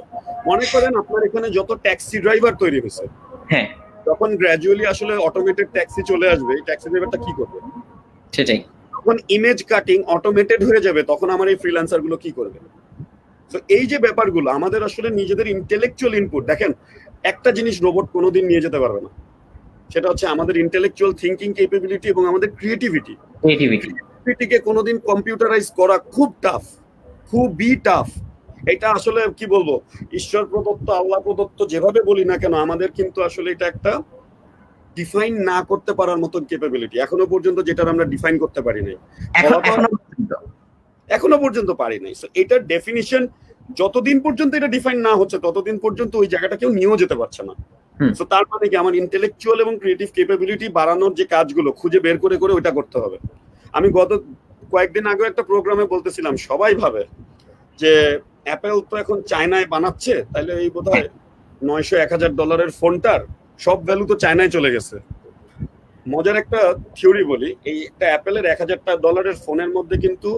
মনে করেন আপনার এখানে যত ট্যাক্সি ড্রাইভার তৈরি হয়েছে, হ্যাঁ, যখন গ্র্যাজুয়ালি আসলে অটোমেটেড ট্যাক্সি চলে আসবে, এই ট্যাক্সি ড্রাইভারটা কি করবে? সেটাই। যখন ইমেজ কাটিং অটোমেটেড হয়ে যাবে, তখন আমার এই ফ্রিল্যান্সার গুলো কি করবে? তো এই যে ব্যাপারগুলো আমাদের আসলে নিজেদের ইন্টেলেকচুয়াল ইনপুট, দেখেন একটা জিনিস রোবট কোনোদিন নিয়ে যেতে পারবে না, সেটা হচ্ছে আমাদের ইন্টেলেকচুয়াল থিঙ্কিং ক্যাপাবিলিটি এবং আমাদের ক্রিয়েটিভিটিকে কোনোদিন কম্পিউটারাইজ করা খুব টাফ, খুবই টাফ। এটা আসলে কি বলবো, ঈশ্বর প্রদত্ত, আল্লাহ প্রদত্ত, যেভাবে বলি না কেন, আমাদের কিন্তু আসলে এটা একটা ডিফাইন না করতে পারার মতন ক্যাপাবিলিটি এখনো পর্যন্ত, যেটা আমরা ডিফাইন করতে পারি নাই, এখনো পর্যন্ত পারি নাই। এটার ডেফিনিশন যতদিন পর্যন্ত এটা ডিফাইন না হচ্ছে, ততদিন পর্যন্ত ওই জায়গাটা কেউ নিয়েও যেতে পারছে না। তো তার মানে কি, আমার ইন্টেলেকচুয়াল এবং ক্রিয়েটিভ ক্যাপাবিলিটি বাড়ানোর যে কাজগুলো খুঁজে বের করে করে ওইটা করতে হবে। আমি গত কয়েকদিন আগে একটা প্রোগ্রামে বলতেছিলাম, সবাই ভাবে যে অ্যাপেল তো এখন চায়নায় বানাচ্ছে, তাইলে এই বোধহয় $900-1000 ফোনটার সব ভ্যালু তো চায়নায় চলে গেছে। মজার একটা থিওরি বলি, এই একটা অ্যাপেলের $1000 ফোনের মধ্যে কিন্তু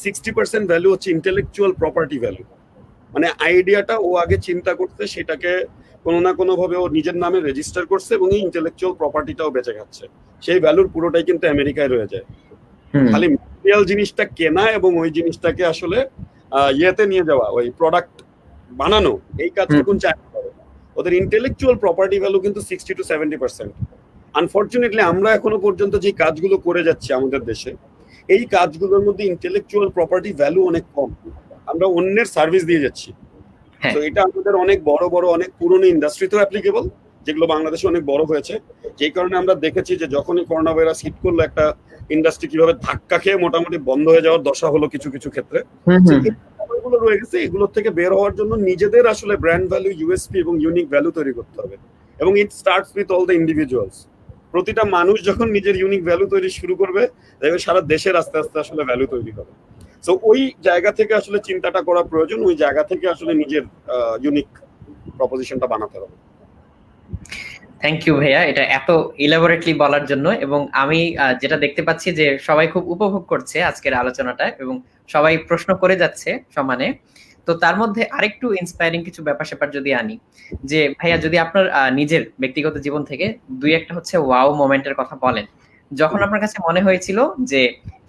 60% ভ্যালু হচ্ছে ইন্টেলেকচুয়াল প্রপার্টি ভ্যালু। মানে আইডিয়াটা ও আগে চিন্তা করছে, সেটাকে কোনো না কোনো ভাবে ও নিজের নামে রেজিস্টার করছে, এবং এই ইন্টেলেকচুয়াল প্রপার্টিটাও বেঁচে খাচ্ছে। সেই ভ্যালুর পুরোটাই কিন্তু আমেরিকায় রয়ে যায়। খালি ম্যাটেরিয়াল জিনিসটা কেনা এবং ওই জিনিসটাকে আসলে ইয়েতে নিয়ে যাওয়া, ওই প্রোডাক্ট বানানো, এই কাজটুকুন চায়না করে। ওদের ইন্টেলেকচুয়াল প্রপার্টি ভ্যালু কিন্তু 60-70%। আনফরচুনেটলি আমরা এখনো পর্যন্ত যে কাজগুলো করে যাচ্ছি আমাদের দেশে, এই কাজগুলোর মধ্যে ইন্টেলেকচুয়াল প্রপার্টি ভ্যালু অনেক কম, আমরা অন্যের সার্ভিস দিয়ে যাচ্ছি। তো এটা আমাদের অনেক বড় বড় অনেক পুরনো ইন্ডাস্ট্রিতেও অ্যাপ্লিকেবল, যেগুলো বাংলাদেশে অনেক বড় হয়েছে। যেই কারণে আমরা দেখেছি যে যখনই করোনা ভাইরাস হিট করলো, একটা ইন্ডাস্ট্রি কিভাবে ধাক্কা খেয়ে মোটামুটি বন্ধ হয়ে যাওয়ার দশা হলো কিছু কিছু ক্ষেত্রে। এগুলো রয়ে গেছে, এগুলোর থেকে বের হওয়ার জন্য নিজেদের আসলে ব্র্যান্ড ভ্যালু, ইউএসপি এবং ইউনিক ভ্যালু তৈরি করতে হবে। এবং it starts with all the individuals. প্রতিটা মানুষ যখন নিজের ইউনিক ভ্যালু তৈরি শুরু করবে, দেখবে সারা দেশের আস্তে আস্তে আসলে ভ্যালু তৈরি হবে। তো ওই জায়গা থেকে আসলে চিন্তাটা করা প্রয়োজন, ওই জায়গা থেকে আসলে নিজের ইউনিক প্রপোজিশনটা বানাতে হবে। থ্যাংক ইউ ভাইয়া, এটা এত ইলাবোরেটলি বলার জন্য। এবং আমি যেটা দেখতে পাচ্ছি যে সবাই খুব উপভোগ করছে আজকের আলোচনাটা, এবং সবাই প্রশ্ন করে যাচ্ছে সমানে। তো তার মধ্যে আরেকটু ইন্সপায়ারিং কিছু ব্যাপার স্যাপার যদি আনি, যে ভাইয়া যদি আপনার নিজের ব্যক্তিগত জীবন থেকে দুই একটা হচ্ছে ওয়াও মোমেন্টের কথা বলেন, যখন আপনার কাছে মনে হয়েছিল যে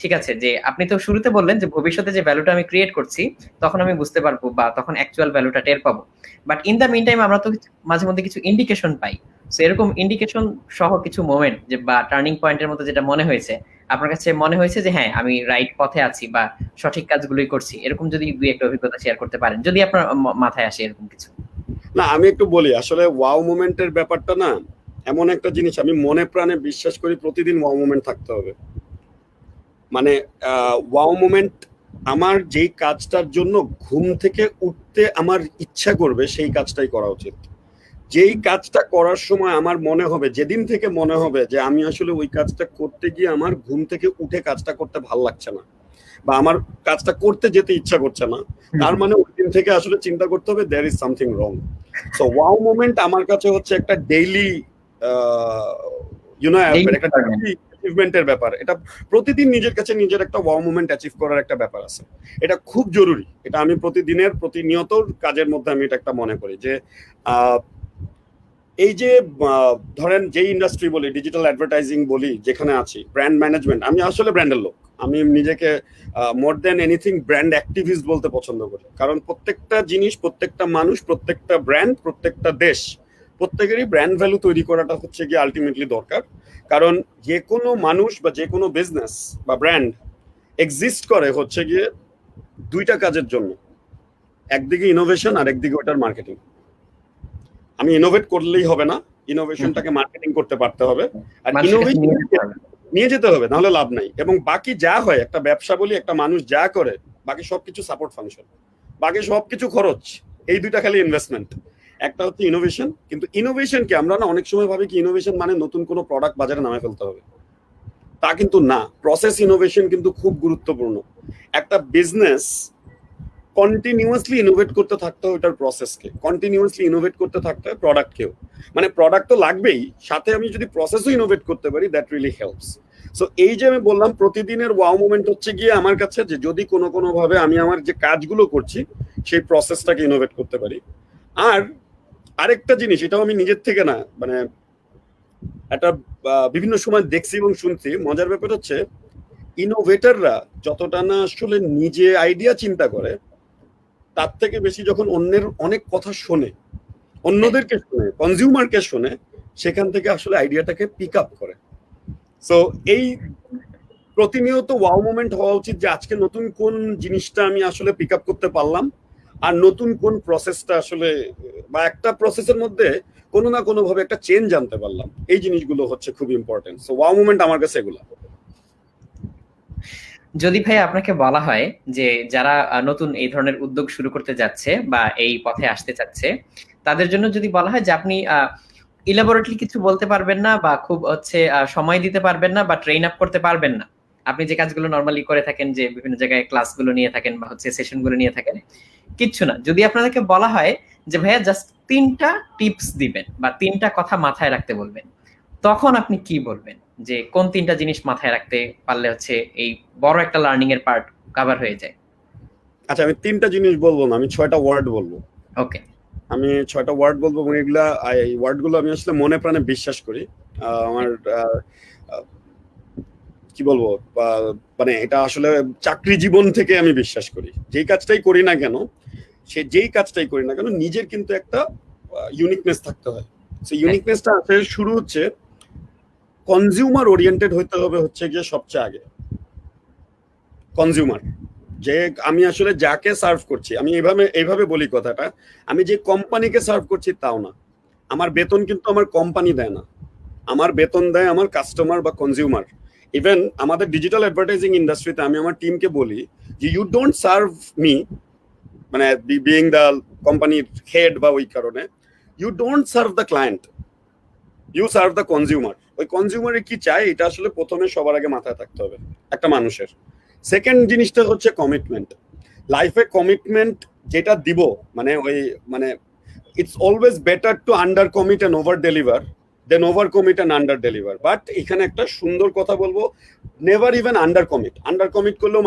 ঠিক আছে, যে আপনি তো শুরুতে বললেন যে ভবিষ্যতে যে ভ্যালুটা আমি ক্রিয়েট করছি তখন আমি বুঝতে পারবো, বা তখন অ্যাকচুয়াল ভ্যালুটা টের পাবো, but in the meantime আমরা তো মাঝে মধ্যে কিছু ইন্ডিকেশন পাই। সো এরকম ইন্ডিকেশন সহ কিছু মোমেন্ট যে বা টার্নিং পয়েন্টের মতো যেটা মনে হয়েছে আপনার কাছে, মনে হয়েছে যে হ্যাঁ আমি রাইট পথে আছি বা সঠিক কাজগুলোই করছি, এরকম যদি দুই একটা অভিজ্ঞতা শেয়ার করতে পারেন, যদি আপনার মাথায় আসে এরকম কিছু। না, আমি একটু বলি, আসলে ওয়াও মোমেন্টের ব্যাপারটা না এমন একটা জিনিস, আমি মনে প্রাণে বিশ্বাস করি প্রতিদিন ওয়াও মোমেন্ট থাকতে হবে। মানে ওয়াও মোমেন্ট আমার যেই কাজটার জন্য ঘুম থেকে উঠতে আমার ইচ্ছা করবে সেই কাজটাই করা উচিত। যেই কাজটা করার সময় আমার মনে হবে, যেদিন থেকে মনে হবে যে আমি আসলে ওই কাজটা করতে গিয়ে আমার ঘুম থেকে উঠে কাজটা করতে ভাল লাগছে না বা আমার কাজটা করতে যেতে ইচ্ছা করছে না, তার মানে ওই দিন থেকে আসলে চিন্তা করতে হবে there is something wrong. So wow moment আমার কাছে হচ্ছে একটা ডেইলি একটা অ্যাচিভমেন্টের ব্যাপার। এটা প্রতিদিন নিজের কাছে নিজের একটা ওয়াও মোমেন্ট অ্যাচিভ করার একটা ব্যাপার আছে, এটা খুব জরুরি। এটা আমি প্রতিনিয়ত কাজের মধ্যে আমি এটা একটা মনে করি যে এই যে ধরেন যেই ইন্ডাস্ট্রি বলি, ডিজিটাল অ্যাডভার্টাইজিং বলি, যেখানে আছি, ব্র্যান্ড ম্যানেজমেন্ট, আমি আসলে ব্র্যান্ডের লোক। আমি নিজেকে more than anything brand activist বলতে পছন্দ করি, কারণ প্রত্যেকটা জিনিস, প্রত্যেকটা মানুষ, প্রত্যেকটা ব্র্যান্ড, প্রত্যেকটা দেশ, প্রত্যেকেরই ব্র্যান্ড ভ্যালু তৈরি করাটা হচ্ছে গিয়ে আলটিমেটলি দরকার। কারণ যে কোনো মানুষ বা যে কোনো বিজনেস বা ব্র্যান্ড এক্সিস্ট করে হচ্ছে গিয়ে দুইটা কাজের জন্য, একদিকে ইনোভেশন আর একদিকে ওটার মার্কেটিং। আমি ইনোভেট করলেই হবে না, ইনোভেশনটাকে মার্কেটিং করতে পারতে হবে, আর ইনোভেশন নিয়ে যেতে হবে, নাহলে লাভ নাই। এবং বাকি যা হয়, একটা ব্যবসা বলি, একটা মানুষ যা করে, বাকি সবকিছু সাপোর্ট ফাংশন, বাকি সবকিছু খরচ। এই দুইটা খালি ইনভেস্টমেন্ট। একটা হচ্ছে ইনোভেশন, কিন্তু ইনোভেশনকে আমরা না অনেক সময় ভাবি কি ইনোভেশন মানে নতুন কোনো প্রোডাক্ট বাজারে নামে ফেলতে হবে, তা কিন্তু না। প্রসেস ইনোভেশন কিন্তু খুব গুরুত্বপূর্ণ। একটা বিজনেস কন্টিনিউয়াসলি ইনোভেট করতে থাকতে হয় ওটার প্রসেসকে, কন্টিনিউয়াসলি ইনোভেট করতে থাকতে হয় প্রোডাক্টকেও। মানে প্রোডাক্ট তো লাগবেই, সাথে আমি যদি প্রসেসও ইনোভেট করতে পারি, দ্যাট রিয়েলি হেল্পস। সো এই যে আমি বললাম প্রতিদিনের ওয়াও মোমেন্ট হচ্ছে গিয়ে আমার কাছে যে যদি কোনো ভাবে আমি আমার যে কাজগুলো করছি সেই প্রসেসটাকে ইনোভেট করতে পারি। আর আরেকটা জিনিস, এটাও আমি নিজের থেকে না, মানে একটা বিভিন্ন সময় দেখছি এবং শুনছি, মজার ব্যাপার হচ্ছে ইনোভেটররা যতটা না আসলে নিজে আইডিয়া চিন্তা করে, তার থেকে বেশি যখন অন্যের অনেক কথা শোনে, অন্যদেরকে শোনে, কনজিউমারকে শোনে, সেখান থেকে আসলে আইডিয়াটাকে পিক আপ করে। সো এই প্রতিনিয়ত ওয়াও মোমেন্ট হওয়া উচিত যে আজকে নতুন কোন জিনিসটা আমি আসলে পিক আপ করতে পারলাম, আর নতুন কোন প্রসেসটা আসলে, বা একটা প্রসেসের মধ্যে কোনো না কোনো ভাবে একটা চেঞ্জ আনতে পারলাম। এই জিনিসগুলো হচ্ছে খুব ইম্পর্টেন্ট। সো ওয়াও মোমেন্ট আমার কাছে এগুলো। যদি ভাই আপনাকে বলা হয় যে যারা নতুন এই ধরনের উদ্যোগ শুরু করতে যাচ্ছে বা এই পথে আসতে চাচ্ছে, তাদের জন্য যদি বলা হয় যে আপনি ইলাবোরেটলি কিছু বলতে পারবেন না বা খুব সময় দিতে পারবেন না বা ট্রেন আপ করতে পারবেন না, আপনি যে কাজগুলো নরমালি করে থাকেন, যে বিভিন্ন জায়গায় ক্লাসগুলো নিয়ে থাকেন বা সেশনগুলো নিয়ে থাকেন, কিচ্ছু না, যদি আপনাদেরকে বলা হয় যে ভাইয়া জাস্ট 3টা টিপস দিবেন বা 3টা কথা মাথায় রাখতে বলবেন, তখন আপনি কি বলবেন? যে কোন 3টা জিনিস মাথায় রাখতে পারলে এই বড় একটা লার্নিং এর পার্ট কভার হয়ে যায়? আচ্ছা, আমি 3টা জিনিস বলবো না, আমি 6টা ওয়ার্ড বলবো। ওকে, আমি 6টা ওয়ার্ড বলবো, এবং এগুলা, এই ওয়ার্ডগুলো আমি আসলে মনে প্রাণে বিশ্বাস করি। আমার কি বলবো, মানে এটা আসলে চাকরি জীবন থেকে আমি বিশ্বাস করি। যেই কাজটাই করি না কেন, নিজের কিন্তু একটা ইউনিকনেস থাকতে হয়। সেই ইউনিকনেসটা শুরু হচ্ছে কনজিউমার ওরিয়েন্টেড হইতে হবে, হচ্ছে গিয়ে সবচেয়ে আগে কনজিউমার। যে আমি আসলে যাকে সার্ভ করছি, আমি এইভাবে বলি কথাটা, আমি যে কোম্পানিকে সার্ভ করছি তাও না। আমার বেতন কিন্তু আমার কোম্পানি দেয় না, আমার বেতন দেয় আমার কাস্টমার বা কনজিউমার। ইভেন আমাদের ডিজিটাল অ্যাডভার্টাইজিং ইন্ডাস্ট্রিতে আমি আমার টিমকে বলি যে ইউ ডোন্ট সার্ভ মি, মানে বিইং দ্য কোম্পানির হেড বা ওই কারণে, you don't serve the client, you serve the consumer. ওই কনজিউমারে কি চাই, এটা আসলে প্রথমে সবার আগে মাথায় থাকতে হবে একটা মানুষের। সেকেন্ড জিনিসটা হচ্ছে কমিটমেন্ট। লাইফে কমিটমেন্ট যেটা দিব, মানে it's always better to under commit and over deliver than over commit and under deliver. But এখানে একটা সুন্দর কথা বলবো, never even under commit. Under commit করলেও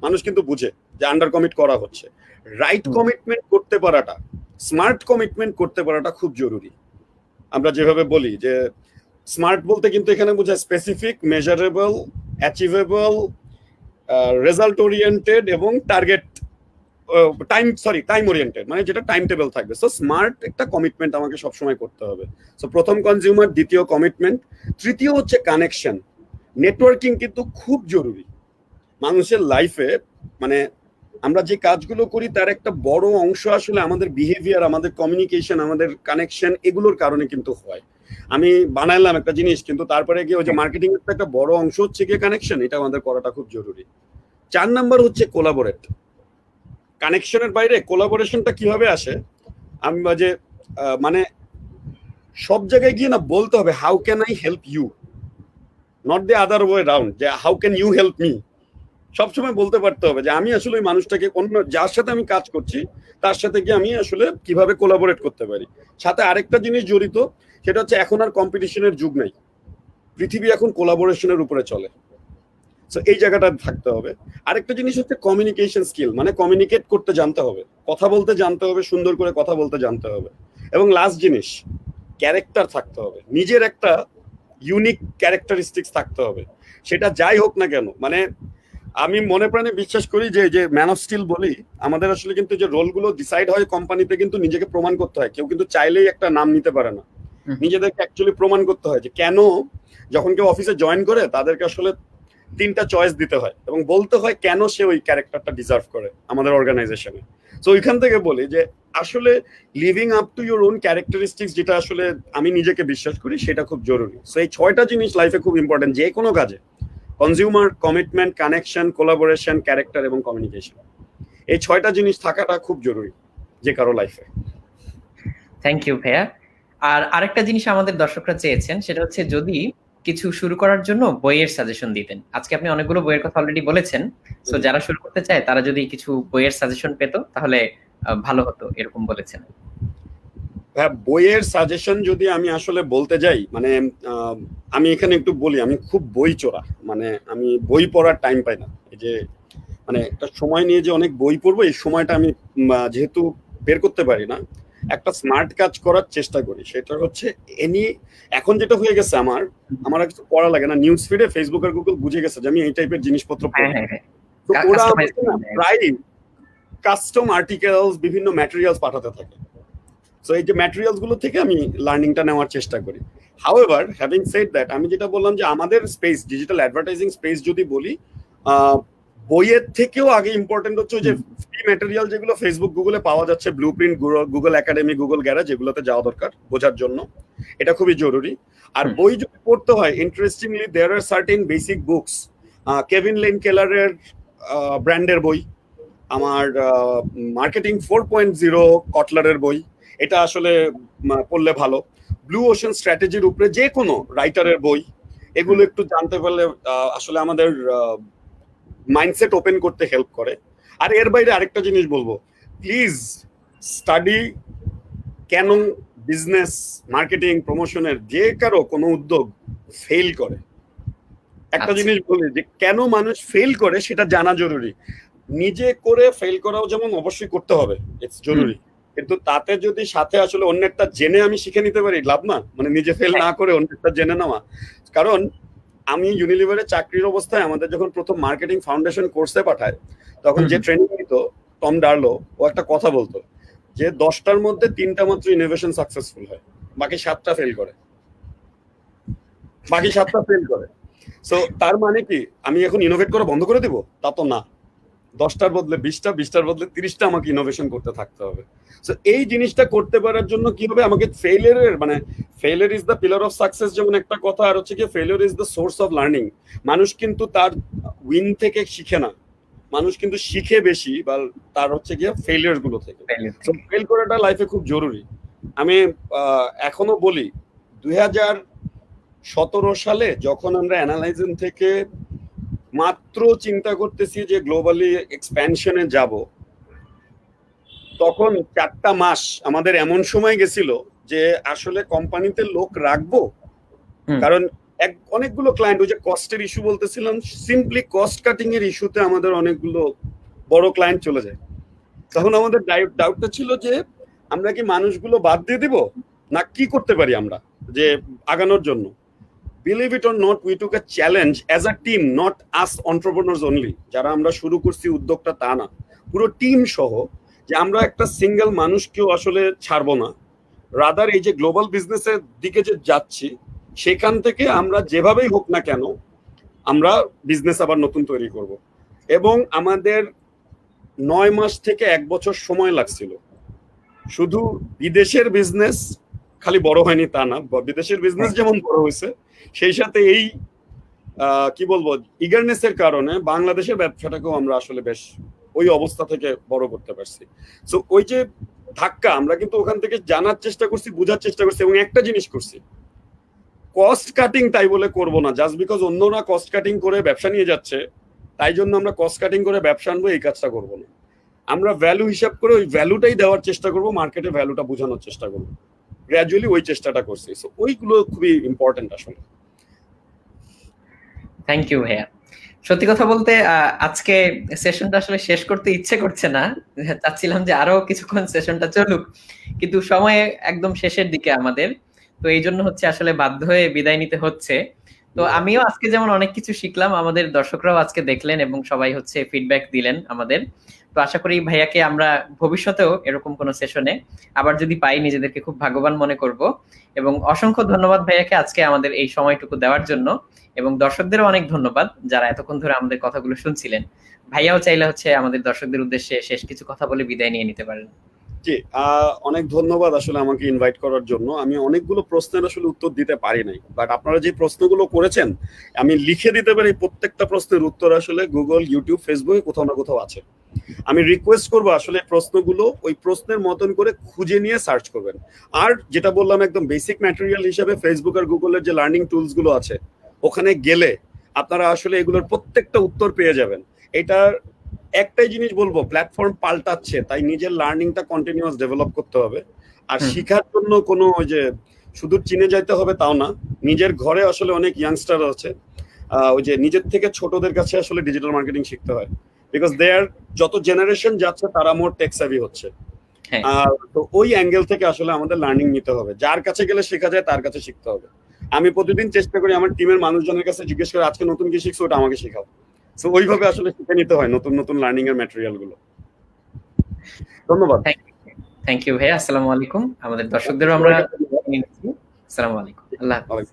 মানুষ কিন্তু বুঝে যে আন্ডার কমিট করা হচ্ছে। রাইট কমিটমেন্ট করতে পারাটা, স্মার্ট কমিটমেন্ট করতে পারাটা খুব জরুরি। আমরা যেভাবে বলি যে স্মার্ট বলতে কিন্তু এখানে বোঝায় specific, measurable, achievable, result oriented এবং টাইম ওরিয়েন্টেড, মানে যেটা টাইম টেবিল থাকবে। সো স্মার্ট একটা কমিটমেন্ট আমাকে সবসময় করতে হবে। সো প্রথম কনজিউমার, দ্বিতীয় কমিটমেন্ট, তৃতীয় হচ্ছে কানেকশন। নেটওয়ার্কিং কিন্তু খুব জরুরি মানুষের লাইফে। মানে আমরা যে কাজগুলো করি তার একটা বড় অংশ আসলে আমাদের বিহেভিয়ার, আমাদের কমিউনিকেশন, আমাদের কানেকশন, এগুলোর কারণে কিন্তু হয়। আমি বানাইলাম একটা জিনিস, কিন্তু তারপরে গিয়ে ওই যে মার্কেটিং এর একটা বড় অংশ হচ্ছে গিয়ে কানেকশন, এটা আমাদের করাটা খুব জরুরি। 4 নাম্বার হচ্ছে কোলাবোরেট। কানেকশনের বাইরে কোলাবোরেশনটা কিভাবে আসে, আমি যে মানে সব জায়গায় গিয়ে না বলতে হবে how can I help you, not the other way round, যে how can you help me. সবসময় বলতে পারতে হবে যে আমি আসলে ওই মানুষটাকে, অন্য যার সাথে আমি কাজ করছি তার সাথে গিয়ে আমি আসলে কিভাবে কোলাবোরেট করতে পারি। সাথে আরেকটা জিনিস জড়িত, সেটা হচ্ছে এখন আর কম্পিটিশনের যুগ নাই, পৃথিবী এখন কোলাবোরেশনের উপরে চলে। সো এই জায়গাটা থাকতে হবে। আরেকটা জিনিস হচ্ছে কমিউনিকেশন স্কিল, মানে কমিউনিকেট করতে জানতে হবে, কথা বলতে জানতে হবে, সুন্দর করে কথা বলতে জানতে হবে। এবং লাস্ট জিনিস, ক্যারেক্টার থাকতে হবে, নিজের একটা ইউনিক ক্যারেক্টারিস্টিক্স থাকতে হবে, সেটা যাই হোক না কেন। মানে আমি মনে প্রাণে বিশ্বাস করি যে যে ম্যান অফ স্টিল বলি, আমাদের আসলে কিন্তু যে রোলগুলো ডিসাইড হয় কোম্পানিতে, কিন্তু নিজেকে প্রমাণ করতে হয়। কেউ কিন্তু চাইলেই একটা নাম নিতে পারে না, নিজেদেরকে অ্যাকচুয়ালি প্রমাণ করতে হয় যে কেন, যখন কেউ অফিসে জয়েন করে তাদেরকে আসলে 3টা চয়েস দিতে হয় এবং বলতে হয় কেন সে ওই ক্যারেক্টারটা ডিজার্ভ করে আমাদের অর্গানাইজেশনে। তো ওইখান থেকে বলি যে আসলে living up to your own characteristics, যেটা আসলে আমি নিজেকে বিশ্বাস করি, সেটা খুব জরুরি। সো এই 6টা জিনিস লাইফে খুব ইম্পর্টেন্ট যে কোনো কাজে, consumer, commitment, connection, collaboration, character এবং কমিউনিকেশন। এই 6টা জিনিস থাকাটা খুব জরুরি যে কারো লাইফে। থ্যাংক ইউ ভাইয়া। আর আরেকটা জিনিস আমাদের দর্শকরা চেয়েছেন, সেটা হচ্ছে যদি কিছু শুরু করার জন্য বইয়ের সাজেশন দিতেন। আজকে আপনি অনেকগুলো বইয়ের কথা অলরেডি বলেছেন, সো যারা শুরু করতে চায় তারা যদি কিছু বইয়ের সাজেশন পেত তাহলে ভালো হতো, এরকম বলেছেন। হ্যাঁ, বইয়ের সাজেশন যদি আমি আসলে বলতে যাই, মানে আমি এখানে একটু বলি, আমি খুব বই চোরা, মানে আমি বই পড়ার টাইম পাই না। এই যে মানে একটা সময় নিয়ে যে অনেক বই পড়বো, এই সময়টা আমি যেহেতু বের করতে পারি না, একটা স্মার্ট কাজ করার চেষ্টা করি। সেটা হচ্ছে এখন যেটা হয়ে গেছে, আমার আর কিছু পড়া লাগে না, নিউজ ফিডে ফেসবুক আর গুগল বুঝে গেছে যে আমি এই টাইপের জিনিসপত্র পড়ি। তো ওরা আমাকে না প্রায় কাস্টম আর্টিকেলস, বিভিন্ন ম্যাটেরিয়ালস পাঠাতে থাকে। সো এই যে ম্যাটেরিয়ালস গুলো থেকে আমি লার্নিংটা নেওয়ার চেষ্টা করি। হাউএভার, হ্যাভিং সেড দ্যাট, আমি যেটা বললাম যে আমাদের স্পেস, ডিজিটাল অ্যাডভার্টাইজিং স্পেস যদি বলি, বইয়ের থেকেও আগে ইম্পর্টেন্ট হচ্ছে যে ফ্রি ম্যাটেরিয়াল যেগুলো ফেসবুক, গুগলে পাওয়া যাচ্ছে, blueprint, Google academy, Google garage, যেগুলোতে যাওয়া দরকার বোঝার জন্য, এটা খুবই জরুরি। আর বই যদি পড়তে হয়, interestingly there are certain basic books. Kevin Lane কেলারের ব্র্যান্ডের বই, আমার মার্কেটিং 4.0 কটলারের বই, এটা আসলে পড়লে ভালো। ব্লু ওশান স্ট্র্যাটেজির উপরে যে কোনো রাইটারের বই, এগুলো একটু জানতে পারলে আসলে আমাদের মাইন্ডসেট ওপেন করতে হেল্প করে। আর এর বাইরে আরেকটা জিনিস বলবো, প্লিজ স্টাডি কেন বিজনেস, মার্কেটিং, প্রমোশনের যে কারো কোনো উদ্যোগ ফেল করে। একটা জিনিস বলি যে কেন মানুষ ফেল করে সেটা জানা জরুরি। নিজে করে ফেল করাও যেমন অবশ্যই করতে হবে, ইটস জরুরি, কিন্তু তাতে যদি সাথে আসলে অন্যেরটা জেনে আমি শিখে নিতে পারি, লাভ না? মানে নিজে ফেল না করে অন্যেরটা জেনে নেওয়া। কারণ আমি ইউনিলিভারে চাকরির অবস্থায় আমাদের যখন প্রথম মার্কেটিং ফাউন্ডেশন কোর্সে পাঠায়, তখন যে ট্রেনিং নিত টম ডার্লো, ও একটা কথা বলতো যে 10টার মধ্যে 3টা মাত্র ইনোভেশন সাকসেসফুল হয়, বাকি 7টা ফেল করে, সো তার মানে কি আমি এখন ইনোভেট করা বন্ধ করে দিব? তা তো না। 10টার বদলে 20টা, 20টার বদলে 30টা আমাকে ইনোভেশন করতে থাকতে হবে। সো এই জিনিসটা করতে পারার জন্য কি হবে, আমাকে failure is the pillar of success যেমন একটা কথা, আর হচ্ছে কি failure is the source of learning. মানুষ কিন্তু তার উইন থেকে শিখে না, মানুষ কিন্তু শিখে বেশি বা তার হচ্ছে গিয়ে ফেলিয়ার গুলো থেকে। সো ফেল করাটা লাইফে খুব জরুরি। আমি এখনো বলি 2017 সালে যখন আমরা অ্যানালাইজিং থেকে মাত্র চিন্তা করতেছি যে গ্লোবালি এক্সপ্যানশনে যাব, তখন 4টা মাস আমাদের এমন সময় গেছিল যে আসলে কোম্পানিতে লোক রাখবো, কারণ অনেকগুলো ক্লায়েন্ট, ওই যে কস্টের ইস্যু বলতেছিলাম, সিম্পলি কস্ট কাটিং এর ইস্যুতে আমাদের অনেকগুলো বড় ক্লায়েন্ট চলে যায়। তখন আমাদের ডাউটটা ছিল যে আমরা কি মানুষগুলো বাদ দিয়ে দিব, না কি করতে পারি আমরা যে আগানোর জন্য। Believe it or not, we took a challenge as a team, not us entrepreneurs only. যারা আমরা শুরু করছি উদ্যোগটা তা না, পুরো টিম সহ, যে আমরা একটা সিঙ্গেল মানুষকেও আসলে ছাড়বো না। রাদার এই যে গ্লোবাল বিজনেসের দিকে যে যাচ্ছি, সেখান থেকে আমরা যেভাবেই হোক না কেন আমরা বিজনেস আবার নতুন তৈরি করব। এবং আমাদের 9 মাস থেকে 1 বছর সময় লাগছিল শুধু বিদেশের বিজনেস খালি বড় হয়নি তা না, বিদেশের বিজনেস যেমন বড় হয়েছে, সেই সাথে এই কি বলবো ইগারনেসের কারণে বাংলাদেশের ব্যবসাটাকেও আমরা আসলে বেশ ওই অবস্থা থেকে বড় করতে পারছি। সো ওই যে ধাক্কা, আমরা কিন্তু ওখান থেকে জানার চেষ্টা করছি, বোঝার চেষ্টা করছি, এবং একটা জিনিস করছি, কস্ট কাটিং তাই বলে করব না, জাস্ট বিকজ অন্যরা কস্ট কাটিং করে ব্যবসা নিয়ে যাচ্ছে তাই জন্য আমরা কস্ট কাটিং করে ব্যবসা আনবো, এই কাজটা করব না। আমরা ভ্যালু হিসাব করে ওই ভ্যালুটাই দেওয়ার চেষ্টা করব, মার্কেটে ভ্যালুটা বোঝানোর চেষ্টা করব, গ্র্যাজুয়ালি ওই চেষ্টাটা করছি। সো ওইগুলো খুবই ইম্পর্টেন্ট আসলে। থ্যাংক ইউ ভাইয়া। সত্যি কথা বলতে আজকে সেশনটা আসলে শেষ করতে ইচ্ছে করছে না, চাচ্ছিলাম যে আরো কিছুক্ষণ সেশনটা চলুক, কিন্তু সময় একদম শেষের দিকে আমাদের, তো এই জন্য হচ্ছে আসলে বাধ্য হয়ে বিদায় নিতে হচ্ছে। তো আমিও আজকে যেমন অনেক কিছু শিখলাম, আমাদের দর্শকরাও আজকে দেখলেন এবং সবাই হচ্ছে ফিডব্যাক দিলেন আমাদের। তো আশা করি ভাইয়াকে আমরা ভবিষ্যতেও এরকম কোনো সেশনে আবার যদি পাই নিজেদেরকে খুব ভাগ্যবান মনে করব। এবং অসংখ্য ধন্যবাদ ভাইয়াকে আজকে আমাদের এই সময়টুকু দেওয়ার জন্য, এবং দর্শকদেরও অনেক ধন্যবাদ যারা এতক্ষণ ধরে আমাদের কথাগুলো শুনছিলেন। ভাইয়াও চাইলে হচ্ছে আমাদের দর্শকদের উদ্দেশ্যে শেষ কিছু কথা বলে বিদায় নিয়ে নিতে পারেন। জি, অনেক ধন্যবাদ আসলে আমাকে ইনভাইট করার জন্য। আমি অনেকগুলো প্রশ্নের আসলে উত্তর দিতে পারি নাই, বাট আপনারা যে প্রশ্নগুলো করেছেন আমি লিখে দিতে পারি, প্রত্যেকটা প্রশ্নের উত্তর আসলে গুগল, ইউটিউব, ফেসবুকে কোথাও না কোথাও আছে। আমি রিকোয়েস্ট করবো আসলে প্রশ্নগুলো ওই প্রশ্নের মতন করে খুঁজে নিয়ে সার্চ করবেন। আর যেটা বললাম একদম বেসিক ম্যাটেরিয়াল হিসেবে ফেসবুক আর গুগলের যে লার্নিং টুলস গুলো আছে ওখানে গেলে আপনারা আসলে এগুলোর প্রত্যেকটা উত্তর পেয়ে যাবেন। এটার একটাই জিনিস বলবো, প্ল্যাটফর্ম পাল্টাচ্ছে, তাই নিজের লার্নিংটা কন্টিনিউয়াস ডেভেলপ করতে হবে। আর শেখার জন্য কোনো ওই যে শুধু চীনে যাইতে হবে তাও না, নিজের ঘরে আসলে অনেক ইয়াংস্টার আছে, ওই যে নিজের থেকে ছোটদের কাছে আসলে ডিজিটাল মার্কেটিং শিখতে হয়, বিকজ দেয়ার যত জেনারেশন যাচ্ছে তারা মোর টেক সেভি হচ্ছে। তো ওই অ্যাঙ্গেল থেকে আসলে আমাদের লার্নিং নিতে হবে, যার কাছে গেলে শেখা যায় তার কাছে শিখতে হবে। আমি প্রতিদিন চেষ্টা করি আমার টিমের মানুষজনের কাছে জিজ্ঞেস করে আজকে নতুন কি শিখছো, ওটা আমাকে শেখাও। সো ওইভাবে আসলে শিখে নিতে হয় নতুন নতুন লার্নিং এর ম্যাটেরিয়াল গুলো। ধন্যবাদ। থ্যাংক ইউ ভাইয়া। আসসালামু আলাইকুম। আমাদের দর্শকদেরও আমরা আসসালামু আলাইকুম। আল্লাহ হাফেজ।